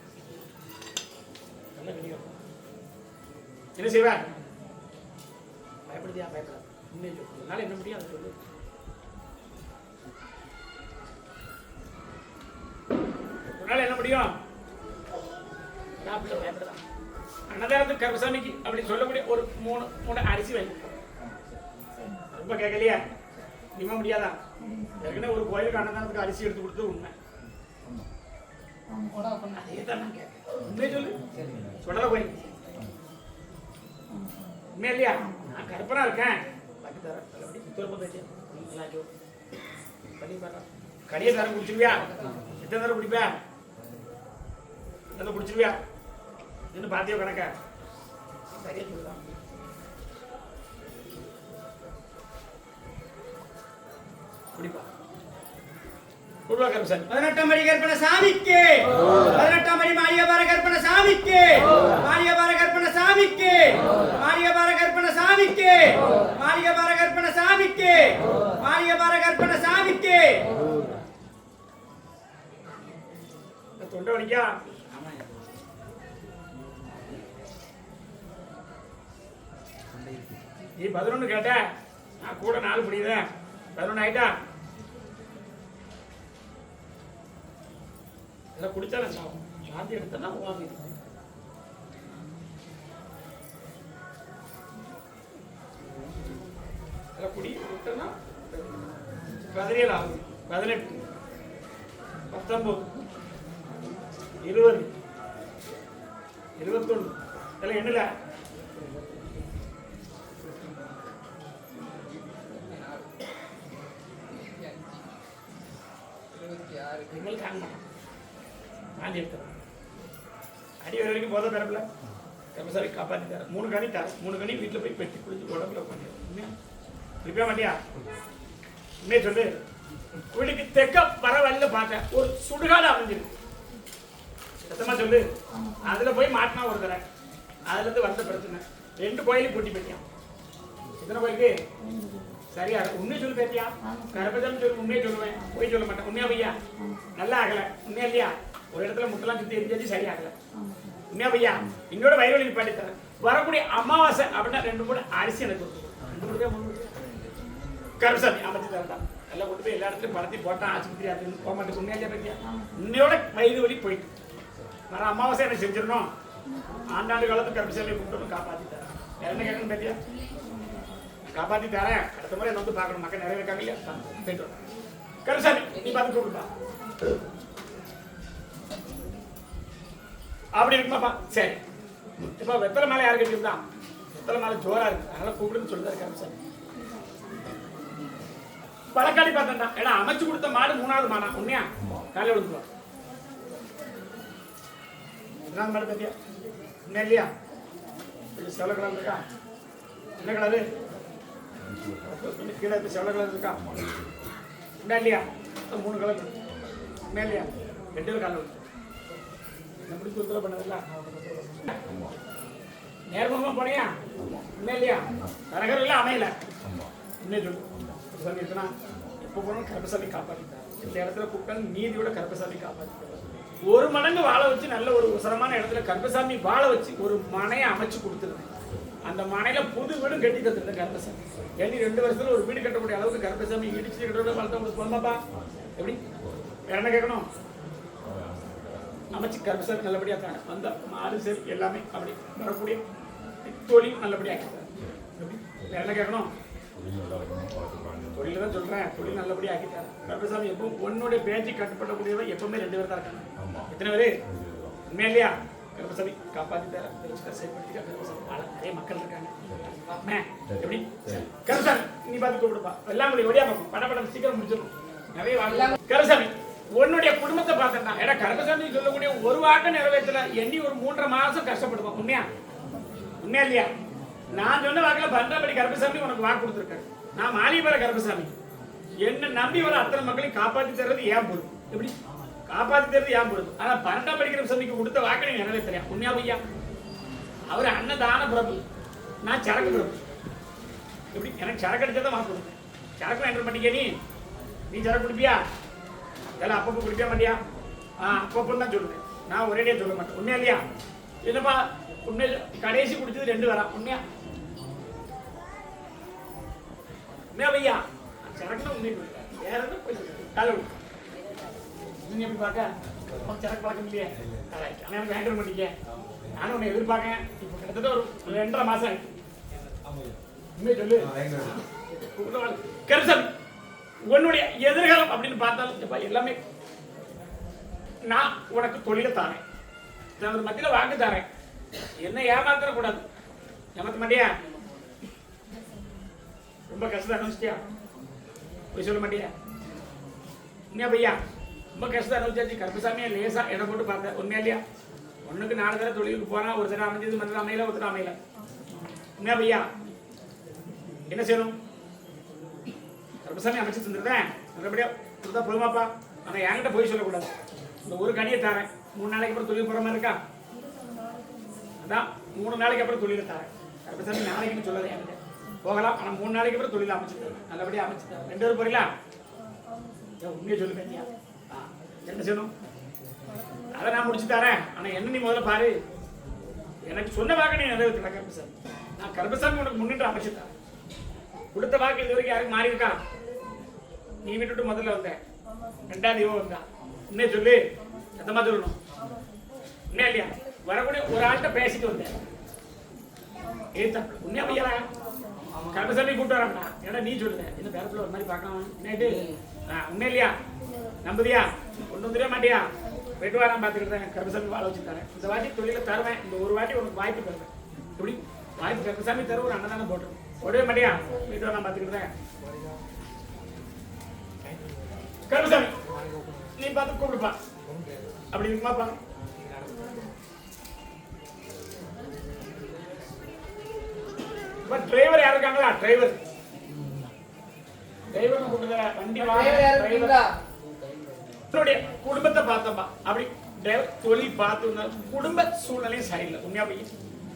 நல்ல கனியட்டும். என்ன செய்வ? பயப்படுதியா? பயப்பட. உண்மையை சொல்லு. என்னால என்ன முடியும் அதை சொல்லு. உன்னால என்ன முடியும்? பயப்படுதான். அன்னதானத்துக்கு கருமசாமிக்கு அப்படி சொல்லக்கூடிய ஒரு 3 அரிசி வாங்கி ரொம்ப கேட்கலையா? நிம்ம முடியாதா? ஏற்கனவே ஒரு கோயிலுக்கு அன்னதானத்துக்கு அரிசி எடுத்து கொடுத்து உண்மை. அதே தான் நான் கேட்கிறேன். உண்மையை சொல்லு. சொல்லல போய் உண்மை இல்லையா? நான் கற்பனா இருக்கேன். பாக்கி தரேன். பண்ணி பாரு. கடியை தரம் குடிச்சிருவியா? எத்தனை தரம் குடிப்பா? எத்தனை குடிச்சிருவியா? இன்னும் பாத்தியோ கணக்க சரியா சொல்லுதான். குடிப்பா. குடுவா கருமசாமி. 18 படி கற்பனை சாமிக்கு. 18 படி மாளிகைபார கற்பனை சாமிக்கு. மாளிகைபார கற்பனை சாமிக்கு. மாளிகைபார கற்பனை சாமிக்கு. மாளிகைபார கற்பனை சாமிக்கு. மாளிகைபார கற்பனை சாமிக்கு. தொண்டை வலிக்கா? நீ 11 கேட்ட, நான் கூட 4 படிக்கிறேன். 11 ஆயிட்டா? இதெல்லாம் குடிச்சா சாந்தி எடுத்தா வாங்கி குடி விட்டா 17 ஆகுது. 18 19 20 21 இதெல்லாம் என்னல? வாந்தி எடுத்துறேன். அடி வர வரைக்கும் போத பிறப்பில் கம்பல்சரி காப்பாற்றி தரேன். 3 கனி தரேன். 3 கனி வீட்டில் போய் பெட்டி குடிச்சு உடம்புல உட்காந்து உண்மையா திருப்பியா மாட்டியா? உண்மையை சொல்லு. வீட்டுக்கு தெக்க வர வழியில் பார்த்தேன் ஒரு சுடுகாடு அமைஞ்சிருக்கு. சத்தமா சொல்லு. அதுல போய் மாட்டினா ஒரு தடவை. அதுல இருந்து வந்த பிரச்சனை 2 கோயிலுக்கு கூட்டி போயிட்டான். எத்தனை கோயிலுக்கு? சரியா? உண்மையை சொல்லு பேத்தியா? கர்ப்பசாமி சொல்லு. உண்மையை சொல்லுவேன். போய் சொல்ல மாட்டேன். உண்மையா பையா? நல்லா ஆகல. உண்மையா இல்லையா? ஒரு இடத்துல முட்டெல்லாம் சுத்தி எரிஞ்சாச்சு சரியாகல. உண்மையா பையா? இன்னொரு வயிறு வலி பாட்டி தரேன். வரக்கூடிய அமாவாசை அப்படின்னா 2 கூட அரிசி எனக்கு கருமசாமி அமைச்சு தரேன். எல்லாம் கொண்டு போய் எல்லா இடத்துலையும் படத்தி போட்டான். ஆஸ்பத்திரி அப்படின்னு போக மாட்டேன். உண்மையா இல்லையா பையா? இன்னையோட வயிறு வலி போயிட்டு வர அமாவாசை எனக்கு செஞ்சிடணும். ஆண்டாண்டு காலத்துக்கு கருமசாமியை கூப்பிட்டு காப்பாற்றி தரேன். என்ன கேட்கணும் பத்தியா? காப்பாற்றி தரேன். அடுத்த முறை என்ன வந்து பார்க்கணும். மக்கள் நிறைய இருக்காங்க இல்லையா? போயிட்டு வரேன். கருமசாமி நீ பார்த்து கூப்பிடுப்பா. அப்படி இருக்குமாப்பா? சரி. இப்போ வெத்தலை மேலே யாரு கட்டியிருந்தான்? வெத்தலை மேலே ஜோரா இருக்கு. அதனால கூப்பிடுன்னு சொல்லுறாரு கருமசாமி. பழக்காடி பார்த்தா ஏன்னா அமைச்சு கொடுத்த மாடு 3வது மாடா? உண்மையா? காலையில் விழுந்துருவான். 2வது மாடு பத்தியா? உண்மையா இல்லையா? செவல கலர் இருக்கா? என்ன கலரு? கீழே செவல கலர் இருக்கா? உண்டா இல்லையா? 3 கலர். உண்மையா இல்லையா? 2 காலில் விழுந்து என்ன பிடிச்சி உத்தரவு பண்ணதில்ல? நேர்முகமா போனியா? உண்மையா இல்லையா? கரகரம் இல்லை அமையல. உண்மையை சொல்லு. இருக்கா? எப்போ போனாலும் கருப்பசாமி காப்பாற்றிட்டார். இந்த இடத்துல கூப்பிட்டா நீதியோட கருப்பசாமி காப்பாற்றிட்டார். 1 மடங்கு வாழ வச்சு நல்ல ஒரு உசரமான இடத்துல கருப்பசாமி வாழ வச்சு ஒரு மனையை அமைச்சு கொடுத்துருவேன். அந்த மனையில புது வீடும் கட்டி தந்துருந்தேன் கருப்பசாமி. எண்ணி 2 வருஷத்துல ஒரு வீடு கட்டக்கூடிய அளவுக்கு கருப்பசாமி இடிச்சு கட்டோட வளர்த்த உங்களுக்கு சொல்லமாப்பா. எப்படி வேற என்ன கேட்கணும்? அமைச்சு கருப்பசாமி நல்லபடியா தாங்க வந்த மாடு சரி எல்லாமே அப்படி வரக்கூடிய தொழில் நல்லபடியா ஆக்கிட்டாங்க. எப்படி வேற என்ன கேட்கணும்? தொழில் தான் சொல்றேன், தொழில் நல்லபடியா ஆக்கிட்டாரு கருப்பசாமி. எப்பவும் உன்னுடைய பேச்சு கட்டுப்படக்கூடியவன் எப்பவுமே 2 பேர் தான் இருக்காங்க. எத்தனை பேரு உண்மையா இல்லையா? கருப்பசாமி காப்பாத்தி தர நிறைய மக்கள் இருக்காங்க. எப்படி கருப்பசாமி நீ பார்த்து கூப்பிடுப்பா, எல்லாம் முடியும் ஒடியா பார்ப்போம், படம் சீக்கிரம் முடிச்சிடும். நிறைய கருப்பசாமி உன்னுடைய குடும்பத்தை பார்த்தா ஏன்னா கருப்பசாமி சொல்லக்கூடிய ஒரு வாக்கு நிறைவேற்றல எண்ணி ஒரு 3.5 மாசம் கஷ்டப்படுவோம். உண்மையா உண்மையா இல்லையா? நான் சொன்ன வாக்குல 12 கருப்பசாமி உனக்கு வாக்கு கொடுத்துருக்காரு. நான் மாலியபுர கருப்பசாமி என்ன நம்பி வர அத்தனை மக்களையும் காப்பாத்தி தர்றது ஏன் பொறுப்பு. எப்படி காப்பாத்தி தர்றது ஏன் பொறுப்பு. ஆனா 12 கருப்பசாமிக்கு கொடுத்த வாக்கு நீங்க நிறைவேற்றியா? உண்மையா பையா? அவர் அன்னதான பிரபு, நான் சரக்கு பிரபு. எப்படி எனக்கு சரக்கு அடிச்சதான் வாக்கு கொடுத்தேன். சரக்கு என்ட்ரு பண்ணிக்க. நீ சரக்கு குடிப்பியா? இதெல்லாம் அப்பப்போ குடிக்க மாட்டியா? அப்பப்போ தான் சொல்லுவேன், நான் ஒரேடியா சொல்ல மாட்டேன். உண்மையா இல்லையா? என்னப்பா உண்மை கடைசி குடிச்சது 2 வரா. உண்மையா உண்மையா பையா? சரக்குன்னு உண்மை வேற என்ன போய் காலை நீ எப்படி பார்க்க சரக்கு பழக்கம் இல்லையே. ஆனால் எனக்கு வேண்டிட மாட்டீங்க. நானும் உன்னை எதிர்பார்க்கேன். இப்போ கிட்டத்தட்ட ஒரு 2.5 மாசம் ஆயிடுச்சு. உண்மையை சொல்லு கருப்பசாமி. உன்னுடைய எதிர்காலம் அப்படின்னு பார்த்தாலும் எல்லாமே நான் உனக்கு தொழிலை தாரேன், நான் மத்தியில வாக்கு தாரேன். என்ன ஏமாத்திர கூடாது. ஏமாத்த மாட்டியா? ரொம்ப கஷ்டம் அனுபவிச்சிட்டியா? போய் சொல்ல மாட்டியா? உண்மையா பையா? ரொம்ப கஷ்டம் அனுபவிச்சாச்சு. கருப்பசாமியை லேசா இடம் போட்டு பார்த்தேன். உண்மையா இல்லையா? ஒண்ணுக்கு 4 தடவை தொழிலுக்கு போனா ஒரு தடவை அமைஞ்சது, மற்ற அமையல, ஒரு தடவை அமையல. உண்மையா பையா? என்ன செய்யணும்? கருப்பசாமி அமைச்சு தந்துருந்தேன் நல்லபடியா கொடுத்தா போதுமாப்பா. ஆனா என்கிட்ட போய் சொல்லக்கூடாது. இந்த ஒரு கனியை தரேன், 3 நாளைக்கு அப்புறம் தொழில் போற மாதிரி இருக்கா? அதான் 3 நாளைக்கு அப்புறம் தொழிலை தரேன். கருப்பசாமி நாளைக்குன்னு சொல்லலை என்கிட்ட. போகலாம், ஆனா 3 நாளைக்கு அப்புறம் தொழில் அமைச்சு தரேன். நல்லபடியா அமைச்சு தரேன். 2 பேரும் போறீங்களா? உண்மையை சொல்லு பேத்தியா? என்ன செய்யணும்? அதை நான் முடிச்சு தரேன். ஆனா என்ன நீ முதல்ல பாரு, எனக்கு சொன்ன வாக்கு நீ நிறைவேற்ற கருப்பசாமி. நான் கருப்பசாமி உனக்கு முன்னிட்டு அமைச்சு தரேன். கொடுத்த வாக்கு இது வரைக்கும் யாருக்கு மாறி இருக்கா? நீ விட்டுட்டு முதல்ல வந்த, 2ஆம் தெய்வம் வந்தா. உண்மையை சொல்லு, சத்தமா சொல்லணும். உண்மையா இல்லையா? வரக்கூடிய ஒரு ஆள்கிட்ட பேசிட்டு வந்தேன். உண்மையா பையா? கருப்பசாமி கூப்பிட்டு வராங்களா? ஏன்னா நீ சொல்லுங்க இந்த பேரத்துல ஒரு மாதிரி பார்க்கலாம். என்னட்டு உண்மையா இல்லையா? நம்புதியா? கொண்டு வந்துடவே மாட்டியா? போயிட்டு வரான் பார்த்துக்கிட்டேன். கருப்பசாமி வாழ வச்சு தரேன். இந்த வாட்டி தொழில தருவேன். இந்த ஒரு வாட்டி உனக்கு வாய்ப்பு தருவேன். எப்படி வாய்ப்பு கருப்பசாமி தர ஒரு அண்ணன் தானே போட்டுருவேன். போடவே மாட்டியா? போயிட்டு வரலாம் பார்த்துக்கிட்டேன். கருப்பசாமி நீ பார்த்து கூப்பிடுப்பா. அப்படி இருக்குமாப்பா? டிரைவர் யாரு இருக்காங்களா? டிரைவர் கூப்பிடுற வண்டி உன்னுடைய குடும்பத்தை பார்த்தப்பா. அப்படி டிரைவர் தொழில் பார்த்து குடும்ப சூழ்நிலையும் சரியில்லை. உண்மையா போய்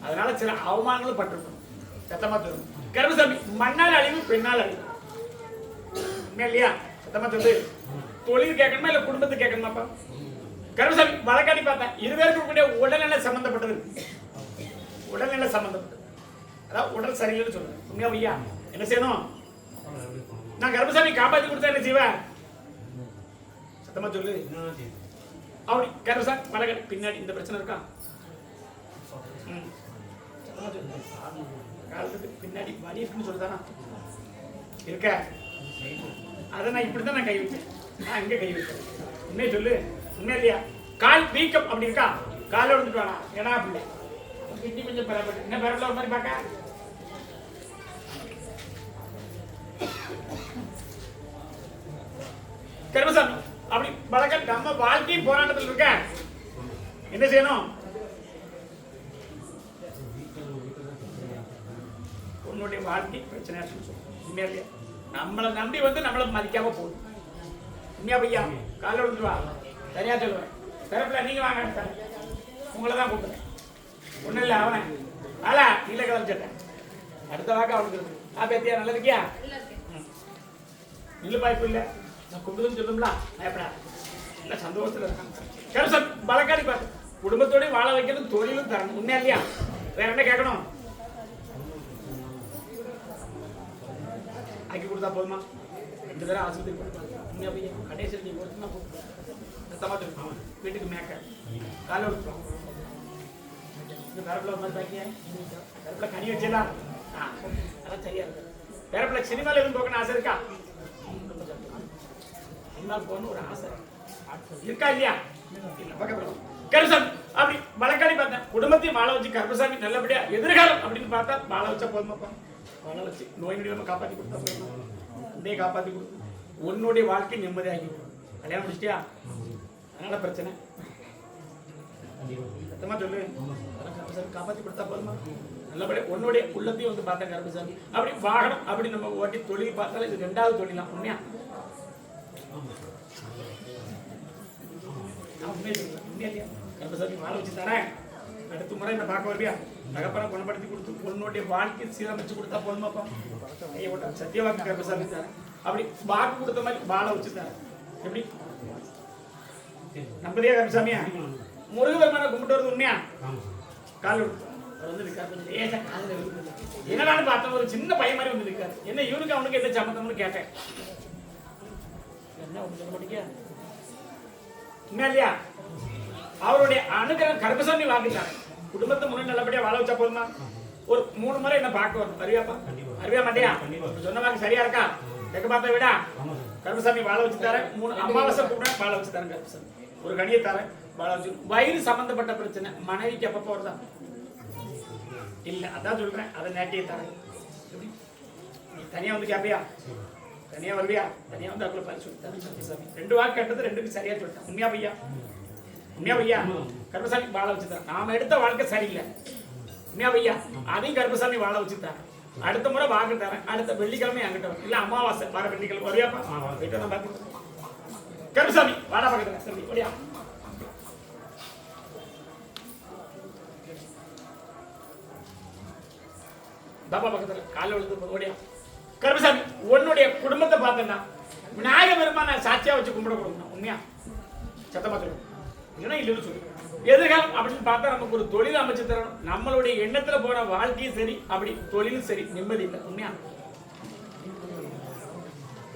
அதனால சில அவமானங்களும் பட்டிருக்கணும். சத்தமா தரும் கருப்பசாமி. மண்ணால் அழிவு, பெண்ணால் அழிவு. உண்மையா இல்லையா? சத்தமா சொல்லு. தொழில் கேட்கணுமா இல்ல குடும்பத்தை கேட்கணுமாப்பா? கருப்பசாமி வழக்காடி பார்த்தேன். 2 பேருக்கு கூட உடல்நிலை சம்பந்தப்பட்டது. உடல்நிலை சம்பந்தப்பட்டது, அதாவது உடல் சரியில்லைன்னு சொல்றேன். உண்மையா பையா? என்ன செய்யணும்? நான் கருப்பசாமி காப்பாத்தி கொடுத்தா என்ன செய்வேன்? சத்தமா சொல்லு. அப்படி கருப்பசாமி வழக்காடி பின்னாடி இந்த பிரச்சனை இருக்கா? காலத்துக்கு பின்னாடி வலி இருக்குன்னு சொல்லுதானா இருக்க? அதை நான் இப்படித்தான் நான் கை வச்சேன். நான் எங்க கை வச்சேன்? உண்மையை சொல்லு. உண்மையா இல்லையா? கால் வீக்கம் அப்படி இருக்கா? காலை விழுந்துட்டு வேணா ஏன்னா பிள்ளை கிட்டி கொஞ்சம் பெறப்பட்டு என்ன பெறப்பட ஒரு மாதிரி பார்க்க. கருப்பசாமி அப்படி வழக்க நம்ம வாழ்க்கை போராட்டத்தில் இருக்க என்ன செய்யணும்? உன்னுடைய வாழ்க்கை பிரச்சனை உண்மையா இல்லையா? நம்மளை நம்பி வந்து நம்மளை மதிக்காம போகுது. உண்மையா பையா? காலைல விழுந்துட்டு வா. சரியா சொல்லுவேன். பிறப்பில் நீங்க வாங்க, உங்களை தான் கூப்பிடுறேன். ஒன்றும் இல்லை அவனை ஆளா இல்லை கலந்துட்டேன். அடுத்த வாக்கு அவனுக்கு பேத்தியா நல்லா இருக்கியா? இல்லை பாய்ப்பு இல்லை. நான் கூப்பிடுதுன்னு சொல்லுங்களா? பயப்படா இல்லை சந்தோஷத்தில் இருக்காங்க. கருப்பசாமி வழக்காடி பார்த்து குடும்பத்தோடய வாழ வைக்கணும், தொழிலும் தரணும். உண்மையா இல்லையா? வேற என்ன கேட்கணும்? ஆக்கி கொடுத்தா போதுமா? 2 தடவை ஆஸ்பத்திரி கொடுப்பாங்க. உண்மையா பையா கடைசியில் நீ கொடுத்துனா போதும். வீட்டுக்கு மேக்க காலை விடுப்போம். இந்த பேரப்பில் ஒரு மாதிரி பாக்கிய பேரப்பில் கனி வச்சிடலாம். அதான் சரியா இருக்கு. பேரப்பில் சினிமாவில் எதுவும் போகணும்னு ஆசை இருக்கா? சினிமாவில் போகணும்னு ஒரு ஆசை இருக்கா இல்லையா? கருசாமி அப்படி வழக்காடி பார்த்தேன். குடும்பத்தையும் வாழ வச்சு கருப்பசாமி நல்லபடியா எதிர்காலம் அப்படின்னு பார்த்தா வாழ வச்சா போதுமாப்பா. வாழ வச்சு நோய் நொடி காப்பாற்றி கொடுத்தா போதுமா? உன்னையே காப்பாற்றி கொடு. உன்னுடைய வாழ்க்கை நிம்மதியாகி கல்யாணம் முடிச்சிட்டியா? அதனால பிரச்சனை சத்தமா சொல்லு. கருப்பசாமி காப்பாற்றி கொடுத்தா போதுமா? நல்லபடியா உன்னுடைய உள்ளத்தையும் வந்து பார்த்தேன் கருப்பசாமி. அப்படி வாகனம் அப்படி நம்ம ஓட்டி தொழில் பார்த்தாலும் இது 2வது தொழிலாம். உண்மையா கருப்பசாமி வாழ வச்சு தரேன். அடுத்த முறை என்ன பார்க்க வருவியா? தகப்பனை குணப்படுத்தி கொடுத்து உன்னுடைய வாழ்க்கையை சீரமைச்சு கொடுத்தா போதுமாப்பா. சத்திய வாக்கு கருப்பசாமி தரேன். அப்படி வாக்கு கொடுத்த மாதிரி வாழ வச்சு தரேன். எப்படி நம்பதியா கருப்பசாமியா? முருகபெருமான கும்பிட்டு வருது உண்மையா? கால் வந்து என்னடான்னு பார்த்தா ஒரு சின்ன பையன் மாதிரி வந்து இருக்காரு. என்ன இவனுக்கு அவனுக்கு எந்த சம்மந்தம்னு கேட்டேன். என்ன சொல்ல மாட்டீங்க இல்லையா? அவருடைய அனுகிரகம் கருப்பசாமி வாங்கிட்டாங்க. குடும்பத்தை முன்னாடி நல்லபடியா வாழ வச்சா போதுமா? ஒரு 3 முறை என்ன பார்க்க வரும். வருவியாப்பா? வருவியா மாட்டியா? சொன்ன வாக்கு சரியா இருக்கா? எங்க பார்த்தா விடா கருப்பசாமி வாழ வச்சு தரேன். 3 அமாவாசை கூட வாழ வச்சு தரேன் கருப்பசாமி. ஒரு கனியை தரேன் வாழ வச்சு. வயிறு சம்பந்தப்பட்ட பிரச்சனை மனைவிக்கு அப்பப்போ வருதா? இல்ல அதான் சொல்றேன். அதை நேட்டியை தரேன். எப்படி நீ தனியா வந்து கேப்பியா? தனியா வருவியா? தனியா வந்து அவங்களை பரிசு கருப்பசாமி 2 வாக்கு கேட்டது 2க்கு சரியா சொல்லிட்டேன். உண்மையா பையா? உண்மையா பையா? கருப்பசாமி வாழ வச்சு தரேன். நாம எடுத்த வாழ்க்கை சரியில்லை. உண்மையா பையா? அதையும் கருப்பசாமி வாழ வச்சு தரேன். அடுத்த முறை வாக்கு தரேன். அடுத்த வெள்ளிக்கிழமை என்கிட்ட வரும். இல்ல அமாவாசை வர வெள்ளிக்கிழமை வருவியாப்பா? வீட்டை தான் பார்த்து கருப்பசாமி வாடா பக்கத்துல சரி ஓடியா. பாப்பா பக்கத்துல காலைல விழுந்து ஓடியா. கருப்பசாமி உன்னுடைய குடும்பத்தை பார்த்தேன்னா விநாயக பெருமானை சாட்சியா வச்சு கும்பிட கொடுக்கணும். உண்மையா சத்தமா சொல்லணும். இல்லைன்னா இல்லைன்னு சொல்லு. எதிர்காலம் அப்படின்னு பார்த்தா நமக்கு ஒரு தொழில் அமைச்சு தரணும். நம்மளுடைய எண்ணத்துல போன வாழ்க்கையும் சரி அப்படி தொழிலும் சரி நிம்மதி இல்லை. உண்மையா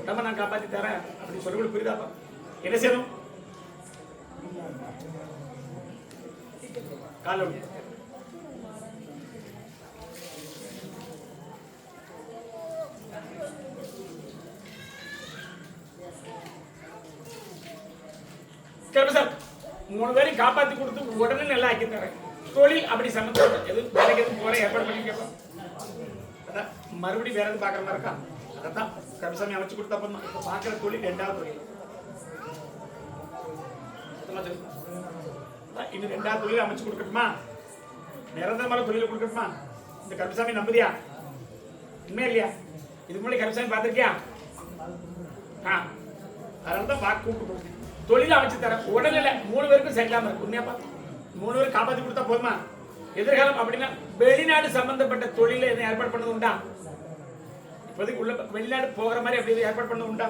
உடம்ப நான் காப்பாத்தி தரேன் அப்படின்னு சொல்லி புரியுதாப்பா? என்ன செய்யணும்? கால கருப்பசாமி 3 பேரையும் காப்பாத்தி கொடுத்து உடனே நல்லா ஆக்கி தரேன். தொழில் அப்படி சம்பந்தப்பட்ட எதுவும் வேலைக்கு எதுவும் போற ஏற்பாடு பண்ணி கேட்போம். அதான் மறுபடியும் வேற எதுவும் பாக்குற மாதிரி இருக்கா? அதான் கருப்பசாமி அமைச்சு கொடுத்தா போதுமா? இப்ப பாக்குற தொழில் 2வது தொழில். இன்னும் 2வது தொழில் அமைச்சு கொடுக்கட்டுமா? நிரந்தரமான தொழில கொடுக்கட்டுமா? இந்த கருப்பசாமி நம்புதியா? உண்மையா இல்லையா? இதுக்கு முன்னாடி கருப்பசாமி பார்த்திருக்கியா? அதனாலதான் வாக்கு கூப்பிட்டு தொழில அமைச்சு தர உடல்நிலை 3 பேருக்கும் சரியில்லாம இருக்கு. உண்மையாப்பா 3 பேரும் காப்பாத்தி கொடுத்தா போதுமா? எதிர்காலம் அப்படின்னா வெளிநாடு சம்பந்தப்பட்ட தொழில எதுவும் ஏற்பாடு பண்ணது உண்டா? இப்போதைக்கு உள்ள வெளிநாடு போகிற மாதிரி அப்படி எதுவும் ஏற்பாடு பண்ணது உண்டா?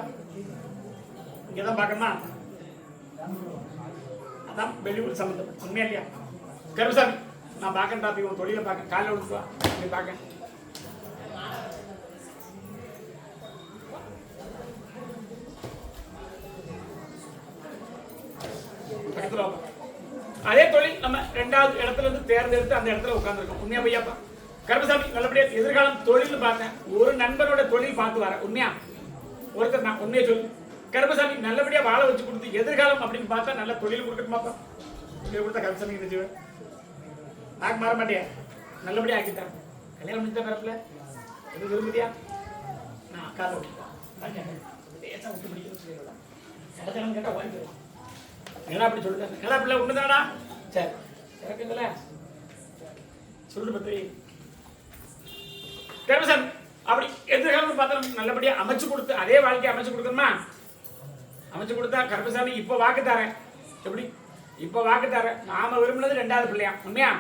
இங்கதான் பார்க்கணுமா? அதான் வெளியூர் சம்பந்தப்பட்ட. உண்மையா இல்லையா? கருப்பசாமி நான் பார்க்கணும் டாப்பி உன் தொழில பார்க்க காலைல விடுத்துவா நீ பார்க்க. அதே தொழில் நம்ம 2வது இடத்துல இருந்து தேர்ந்தெடுத்து அந்த இடத்துல உட்கார்ந்துருக்கோம். உண்மையா பையாப்பா? கருப்பசாமி நல்லபடியா எதிர்காலம் தொழில் பார்த்தேன். ஒரு நண்பனோட தொழில் பார்த்து வர. உண்மையா? ஒருத்தர் நான் உண்மையை சொல்லு. கருப்பசாமி நல்லபடியா வாழ வச்சு கொடுத்து எதிர்காலம் அப்படின்னு பார்த்தா நல்ல தொழில் கொடுக்கட்டுமாப்பா? தொழில் கொடுத்தா கருப்பசாமி என்ன செய்வேன்? ஆக்க மாற மாட்டியா? நல்லபடியா ஆக்கிட்டான். கல்யாணம் முடிஞ்ச பிறப்புல எதுவும் விரும்புதியா? நான் அக்கால விட்டு பிடிக்கணும் கேட்டா வாங்கி என்ன அப்படி சொல்லுங்க. நல்லா பிள்ளை ஒண்ணுதானா? சரி இருக்குங்களா சொல்லு பத்தி கருப்பசாமி அப்படி எதிர்காலம் பார்த்தா நல்லபடியா அமைச்சு கொடுத்து அதே வாழ்க்கையை அமைச்சு கொடுக்கணுமா? அமைச்சு கொடுத்தா கருப்பசாமி இப்ப வாக்கு தரேன். எப்படி இப்ப வாக்கு தரேன்? நாம விரும்பினது 2வது பிள்ளையா? உண்மையா?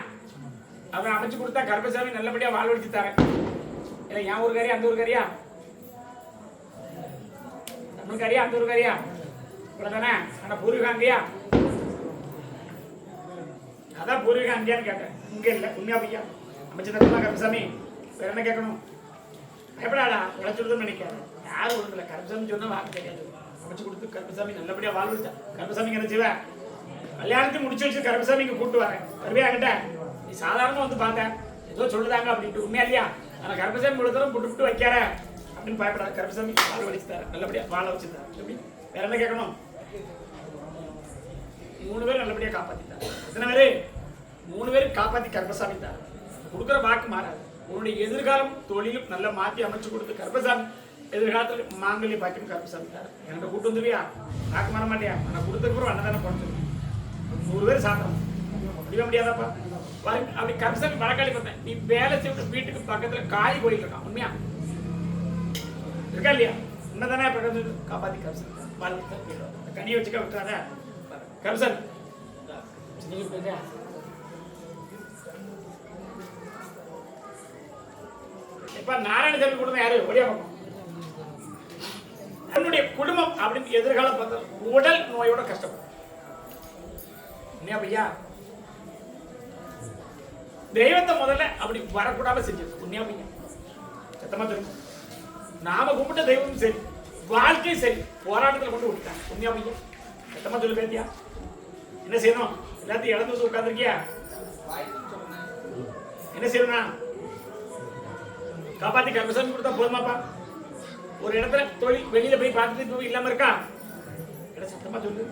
அவன் அமைச்சு கொடுத்தா கருப்பசாமி நல்லபடியா வாழ்வழிச்சு தரேன். இல்ல என் ஊருக்காரியா அந்த ஊருக்காரியா? தமிழ்காரியா அந்த ஊருக்காரியா? இவ்வளவுதானே? ஆனா பூர்வீகம் அங்கேயா? அதான் பூர்வீகம் அங்கேயான்னு கேட்டேன். இங்க இல்ல. உண்மையா பையா? அமைச்சு தரமா கருப்பசாமி? வேற என்ன கேட்கணும்? எப்படாடா உழைச்சுடுதுன்னு நினைக்கிறேன். யாரும் ஒண்ணுல கருப்பசாமி சொன்னா வாக்கு தெரியாது. அமைச்சு கொடுத்து கருப்பசாமி நல்லபடியா வாழ்விச்சா. கருப்பசாமி என்ன செய்வ? கல்யாணத்தையும் முடிச்சு வச்சு கருப்பசாமி இங்க கூட்டு வரேன். வருவே கிட்ட நீ சாதாரணமா வந்து பாங்க ஏதோ சொல்லுதாங்க அப்படின்ட்டு உண்மையா இல்லையா? ஆனா கருப்பசாமி ஒரு தரம் புட்டு வைக்கார அப்படின்னு பயப்படாத. கருப்பசாமி வாழ வச்சுட்டாரு, நல்லபடியா வாழ வச்சுட்டாரு. எப்படி வேற என்ன கேட்கணும்? 3 பேர் நல்லபடியா காப்பாத்திட்டாரு. எத்தனை பேரு? 3 பேரும் காப்பாத்தி கருப்பசாமி தாரு. கொடுக்குற வாக்கு மாறாது. உன்னுடைய எதிர்காலம் தொழிலும் நல்லா மாற்றி அமைச்சு கொடுத்து கருப்பசாமி எதிர்காலத்தில் மாங்கல்ய பாக்கியம் கருப்பசாமி தாரு. என்கிட்ட கூட்டு வந்துருவியா? வாக்கு மாற மாட்டியா? நான் கொடுத்ததுக்கப்புறம் அன்னதானே குறைச்சிருக்கேன். 100 பேர் சாப்பிடணும். முடிய முடியாதாப்பா? அப்படி கருப்பசாமி வழக்காளி பார்த்தேன். நீ வேலை செய்ய வீட்டுக்கு பக்கத்துல காய் கோயில் இருக்கான். உண்மையா இருக்கா இல்லையா? உண்மைதானே? பக்கத்துல காப்பாத்தி கருப்பசாமி வாழ்க்கை கனியை வச்சுக்க விட்டுறாத. கருப்பசாமி நீங்க போயிட்டா இப்ப நாராயணசாமி குடும்பம் யாரு? ஒடியா பக்கம் என்னுடைய குடும்பம் அப்படின்னு எதிர்காலம் பார்த்தா உடல் நோயோட கஷ்டப்படும். என்ன பையா? தெய்வத்தை முதல்ல அப்படி வரக்கூடாம செஞ்சது. உண்மையா பையா? சத்தமா தெரியும். நாம கும்பிட்ட தெய்வம் சரி, வாழ்க்கை சரி, போராட்டத்தில் கொண்டு விட்டுட்டாங்க. உண்மையா பையா? சத்தமா சொல்லு பேத்தியா? என்ன செய்யணும்? எல்லாத்தையும் இழந்து வந்து உட்காந்துருக்கியா? என்ன செய்யணும்? காப்பாத்தி கருப்பசாமி கொடுத்தா போதுமாப்பா? ஒரு இடத்துல தொழில் வெளியில போய் பார்த்துட்டு இல்லாம இருக்கா? சத்தமா சொல்லு.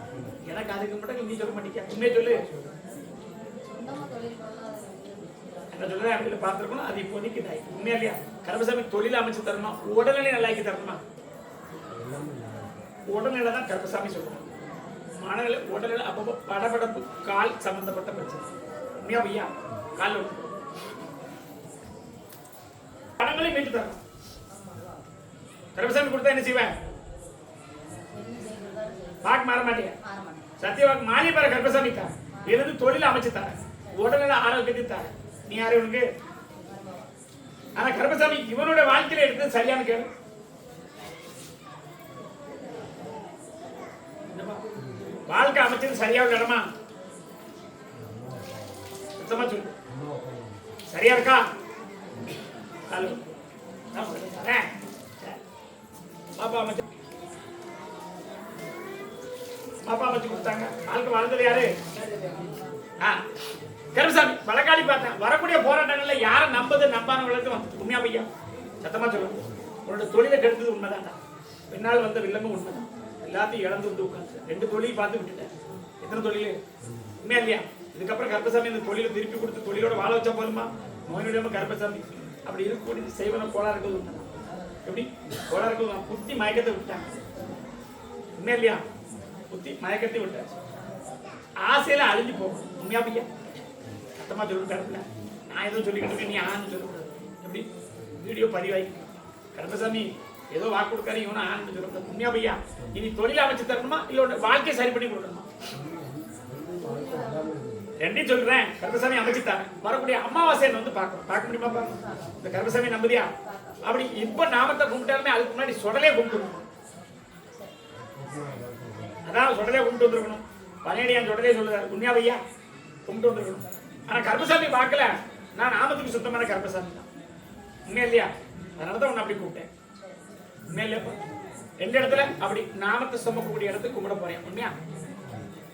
எனக்கு அதுக்கு மட்டும் நீ சொல்ல மாட்டீங்க. உண்மையை சொல்லு. என்ன சொல்ற? அப்படி பார்த்துருக்கணும். அது இப்போதைக்கு உண்மையா இல்லையா? கருப்பசாமி தொழில் அமைச்சு தரணும், உடல்நிலை நல்லாக்கி தரணுமா? உடல்நிலை தான் கருப்பசாமி சொல்லணும். மனநிலை உடல்நிலை அப்பப்போ படபடப்பு, கால் சம்பந்தப்பட்ட பிரச்சனை. உண்மையா பையா? கால் படங்களையும் மீட்டு தரணும். கருப்பசாமி கொடுத்தா என்ன செய்வேன்? வாக்கு மாற மாட்டியா? சத்திய வாக்கு மாறி பாரு. கருப்பசாமி தான் இருந்து தொழில் அமைச்சு தர, உடல்நிலை ஆரோக்கியத்தை தர. நீ யாரு இவனுக்கு? ஆனா கருப்பசாமி இவனுடைய வாழ்க்கையில எடுத்து சரியான கேளு. வாழ்க்கை அமைச்சது சரியா இடமா? சுத்தமா சொல்லு. சரியா இருக்கா? பாப்பா அமைச்சு கொடுத்தாங்க. வாழ்க்கை வாழ்ந்தது யாரு? கருப்பசாமி வழக்காளி பார்த்தேன். வரக்கூடிய போராட்டங்கள்ல யாரை நம்பது நம்பானவங்களுக்கு வந்து. உண்மையா பையா? சத்தமா சொல்லுங்க. உன்னோட தொழிலை கெடுத்தது உண்மைதான். பின்னால் வந்த வில்லமும் உண்மைதான். எல்லாத்தையும் இழந்து வந்து உட்காந்து 2 தொழில் பார்த்து விட்டுட்டேன். எத்தனை தொழில்? உண்மையா இல்லையா? இதுக்கப்புறம் கருப்பசாமி இந்த தொழிலை திருப்பி கொடுத்து தொழிலோட வாழ வச்சா போதுமா? நோயினுடைய கருப்பசாமி அப்படி இருக்கக்கூடிய செய்வன கோளா இருக்குது உண்மைதான். எப்படி கோளா இருக்குது? புத்தி மயக்கத்தை விட்டாங்க. உண்மையா இல்லையா? புத்தி மயக்கத்தை விட்டாங்க. ஆசையில அழிஞ்சு போகும். உண்மையா பையா? சத்தமா சொல்லிட்டாருல. நான் எதுவும் சொல்லிக்கிட்டு நீ ஆன்னு சொல்லக்கூடாது. எப்படி வீடியோ பதிவாயிக்கணும். கருப்பசாமி ஏதோ வாக்கு கொடுக்காரு, இவனும் ஆன்னு சொல்லக்கூடாது. உண்மையா பையா? இனி தொழில் அமைச்சு தரணுமா இல்ல வாழ்க்கையை சரி பண்ணி கொடுக்கணுமா? ரெண்டையும் சொல்றேன். கருப்பசாமி அமைச்சுட்டாங்க. வரக்கூடிய அமாவாசை வந்து பார்க்க முடியுமா? இந்த கருப்பசாமி நம்புதியா? அப்படி இப்ப நாமத்தை கும்பிட்டாலுமே அதுக்கு முன்னாடி சொடலே கும்பிட்டு, அதான் சொடலே கும்பிட்டு வந்துருக்கணும். பனையடியான் சொடலே சொல்லுறாரு. உண்மையா பையா? கும்பிட்டு வந்துருக்கணும். ஆனா கருப்பசாமி பார்க்கல. நான் நாமத்துக்கு சுத்தமான கருப்பசாமி தான். உண்மையா இல்லையா? அதனாலதான் உன்னை அப்படி கூப்பிட்டேன். உண்மையா இல்லையா? 2 இடத்துல அப்படி நாமத்தை சுமக்கக்கூடிய இடத்துக்கு கும்பிட போறேன். உண்மையா?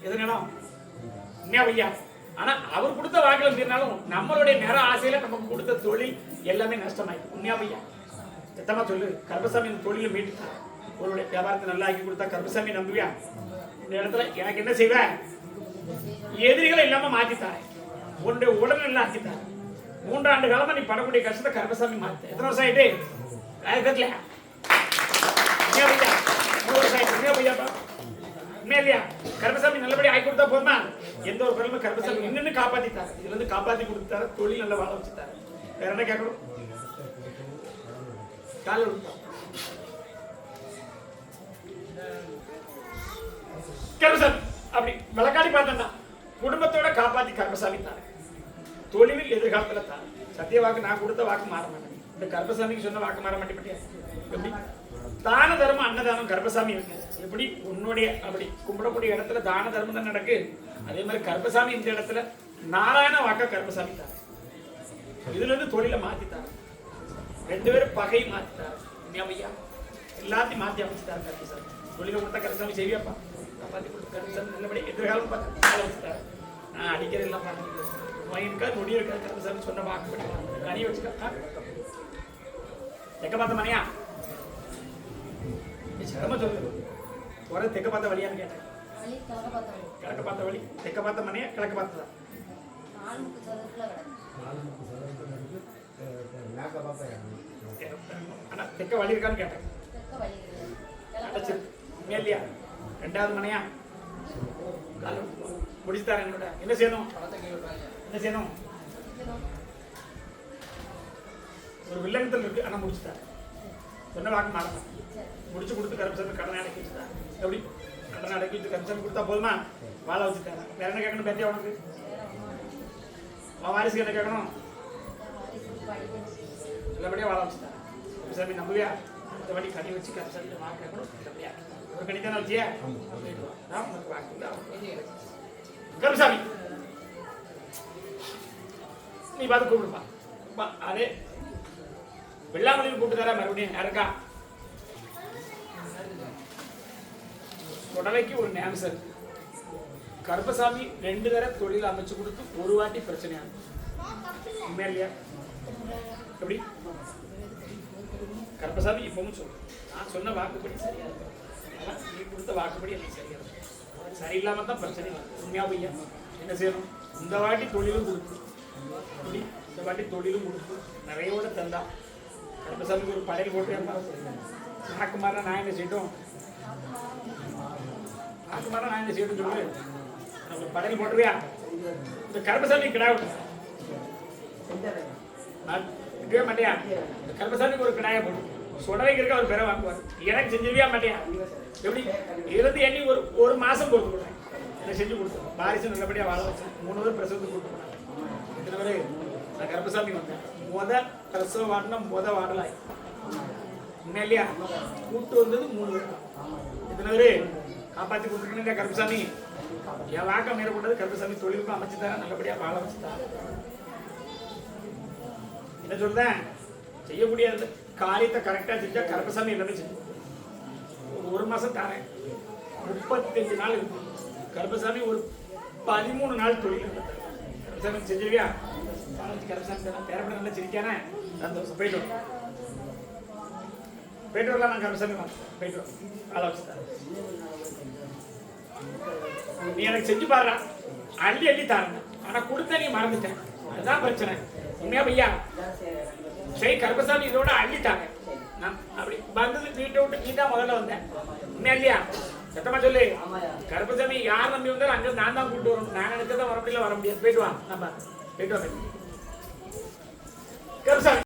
எது நேரம்? உண்மையா பையா? ஆனா அவர் கொடுத்த வாக்குல இருந்தாலும் நம்மளுடைய நேர ஆசையில நமக்கு கொடுத்த தொழில் எல்லாமே நஷ்டமாயிடும். உண்மையா பையா? சத்தமா சொல்லு. கருப்பசாமி இந்த தொழில மீட்டு உங்களுடைய வியாபாரத்தை நல்லா ஆக்கி கொடுத்தா கருப்பசாமி நம்புவியா? இந்த இடத்துல எனக்கு என்ன செய்வேன்? எதிரிகளை இல்லாம மாத்தித்தாரு. உன்னுடைய உடல்நிலை ஆக்கித்தாரு. 3 ஆண்டு காலமா நீ படக்கூடிய கஷ்டத்தை கருப்பசாமி மாத்த. எத்தனை வருஷம் ஆயிட்டு? கட்டல 3 வருஷம் ஆயிட்டு. உண்மையா பையாப்பா? உண்மையா இல்லையா? கருப்பசாமி நல்லபடியா ஆக்கி கொடுத்தா போதுமா? எந்த ஒரு குழந்தை கருப்பசாமி இன்னும் காப்பாத்திட்டாரு. இதுல இருந்து காப்பாத்தி கொடுத்தாரு. தொழில் நல்லா வாழ வச்சுட்டாரு. வேற என்ன கேட்கணும்? கால கருப்பசாமி அப்படி வழக்காடி பார்த்தா குடும்பத்தோட காப்பாத்தி கருப்பசாமி தாரு. தொழிலில் எதிர்காலத்துல தாரு. சத்திய வாக்கு நான் கொடுத்த வாக்கு மாற மாட்டேன். இந்த கருப்பசாமிக்கு சொன்ன வாக்கு மாற மாட்டேன். எப்படி தான தர்மம் அன்னதானம் கருப்பசாமி இருக்கு. எப்படி உன்னுடைய அப்படி கும்பிடக்கூடிய இடத்துல தான தர்மம் தான் நடக்கு. அதே மாதிரி கருப்பசாமி இந்த இடத்துல நாராயண வாக்க கருப்பசாமி தாரு. இதுல இருந்து தொழிலை மாத்தித்தாரு. 2 பேரும் பகை மாத்தித்தாரு. உண்மையா பையா? எல்லாத்தையும் மாற்றி அமைச்சுட்டாரு கருப்பசாமி. தொழிலை கொடுத்தா கருப்பசாமி செய்வியாப்பா, காப்பாற்றி கொடுத்த கருப்பசாமி நல்லபடி எதிர்காலம் பார்த்து ஆள வச்சுட்டாரு. நான் அடிக்கிறது எல்லாம் பார்த்து இருக்கா நொடி இருக்கா கருப்பசாமி சொன்ன வாக்குப்படி கனி வச்சுக்கா. தெக்க பார்த்த மனையா சிரம சொல்லு ஒரு தெக்க பார்த்த வழியான்னு கேட்டேன். கிழக்க பார்த்த வழி, தெக்க பார்த்த மனையா கிழக்க பார்த்ததா? ஆனா தெக்க வழி இருக்கான்னு கேட்டேன். மேலியா ரெண்டாவது மனையா முடிச்சுட்டாரு. என்னோட என்ன செய்யணும், என்ன செய்யணும்? ஒரு வில்லங்கத்தில் இருக்கு, ஆனா முடிச்சுட்டாரு. சொன்ன வாக்கு மாறலாம். முடிச்சு கொடுத்து கருப்பசாமி கடனை அடக்கி வச்சுட்டாரு. எப்படி கடனை அடக்கி வச்சு கருப்பசாமி கொடுத்தா போதுமா? வாழ வச்சுட்டாரு. வேற என்ன கேட்கணும் பேத்தியா உனக்கு? உன் வாரிசுக்கு என்ன கேட்கணும்? நல்லபடியா வாழ வச்சுட்டாரு. கருப்பசாமி நம்புவியா? இந்த வழி கனி வச்சு கருப்பசாமி வாக்கு கேட்கணும். நல்லபடியா ஒரு கணித்தான வச்சியா உனக்கு வாக்கு கருப்பசாமி நீ பார்த்து கூப்பிடுப்பா. அதே வெள்ளாமலையில் கூப்பிட்டு தர மறுபடியும் யாருக்கா உடலைக்கு ஒரு நேம்சர் இருக்கு. கருப்பசாமி 2 தடவை தொழில் அமைச்சு கொடுத்து ஒரு வாட்டி பிரச்சனையாகும். உண்மையா இல்லையா? எப்படி கருப்பசாமி இப்பவும் சொல்லு, நான் சொன்ன வாக்குப்படி சரியா இருக்கும், நீ கொடுத்த வாக்குப்படி எனக்கு சரியா இருக்கும். சரியில்லாம தான் பிரச்சனை. உண்மையா பையா என்ன செய்யணும்? இந்த வாட்டி தொழிலும் கொடுக்கும், இந்த வாட்டி தொழிலும் கொடுக்கும் நிறையோட தந்தா. கருப்பசாமிக்கு ஒரு படையல் போட்டு நாக்கு மாற நான் என்ன செய்யட்டும், நாக்கு மாற நான் என்ன செய்யட்டும் சொல்லு. நமக்கு படையல் போட்டுருவியா? இந்த கருப்பசாமி கிடா விட்டுவே மாட்டியா? இந்த கருப்பசாமிக்கு ஒரு கிடாய போட்டு சொடவைக்கு இருக்க ஒரு பெற வாங்குவார். எனக்கு செஞ்சிருவியா மாட்டியா? எப்படி இருந்து எண்ணி ஒரு மாசம் பொறுத்து கொடுறேன். எனக்கு செஞ்சு கொடுத்தோம். வாரிசு நல்லபடியா வாழ வச்சேன். 3 பேர் பிரசவத்துக்கு கூட்டு போனாங்க. இத்தனை பேரு நான் கருப்பசாமி வந்தேன். பிரசவ வாடினா வாடலாய் உண்மை இல்லையா? கூட்டு வந்தது 3 பேர். இத்தனை பேரு காப்பாற்றி கொடுத்துருக்கீங்க கருப்பசாமி. என் வாக்கம் மேற்கொண்டது கருப்பசாமி தொழிலுக்கும் அமைச்சு தரேன், நல்லபடியா வாழ வச்சு தரேன். என்ன சொல்றேன்? செய்யக்கூடிய காரியத்தை கரெக்டா செஞ்சா கருப்பசாமி எல்லாமே செஞ்சு ஒரு மாசம் தரேன். 35 நாள் இருக்கு. கருப்பசாமி ஒரு 13 நாள் தொழில் கருப்பசாமி செஞ்சிருவியா? கருப்பசாமி பேரப்பட நல்லா சிரிக்கானே சந்தோஷம். போயிட்டு போயிட்டு வரலாம். நான் கருப்பசாமி போயிட்டு வாழ வச்சுட்டேன். நீ எனக்கு செஞ்சு பாருடா, அள்ளி அள்ளி தாருங்க. ஆனா கொடுத்த நீ மறந்துட்டேன், அதுதான் பிரச்சனை. உண்மையா பையா? சரி கருப்பசாமி இதோட அள்ளிட்டாங்க. நான் அப்படி வந்தது வீட்டை விட்டு நீ தான் முதல்ல வந்தேன். உண்மையா இல்லையா? சத்தமா சொல்லு. கருப்பசாமி யார் நம்பி வந்தாலும் அங்க நான் தான் கூப்பிட்டு வரணும். நான் நினைச்சதான் வர முடியல, வர முடியாது. போயிட்டு வா, நம்ம போயிட்டு வா கருப்பசாமி.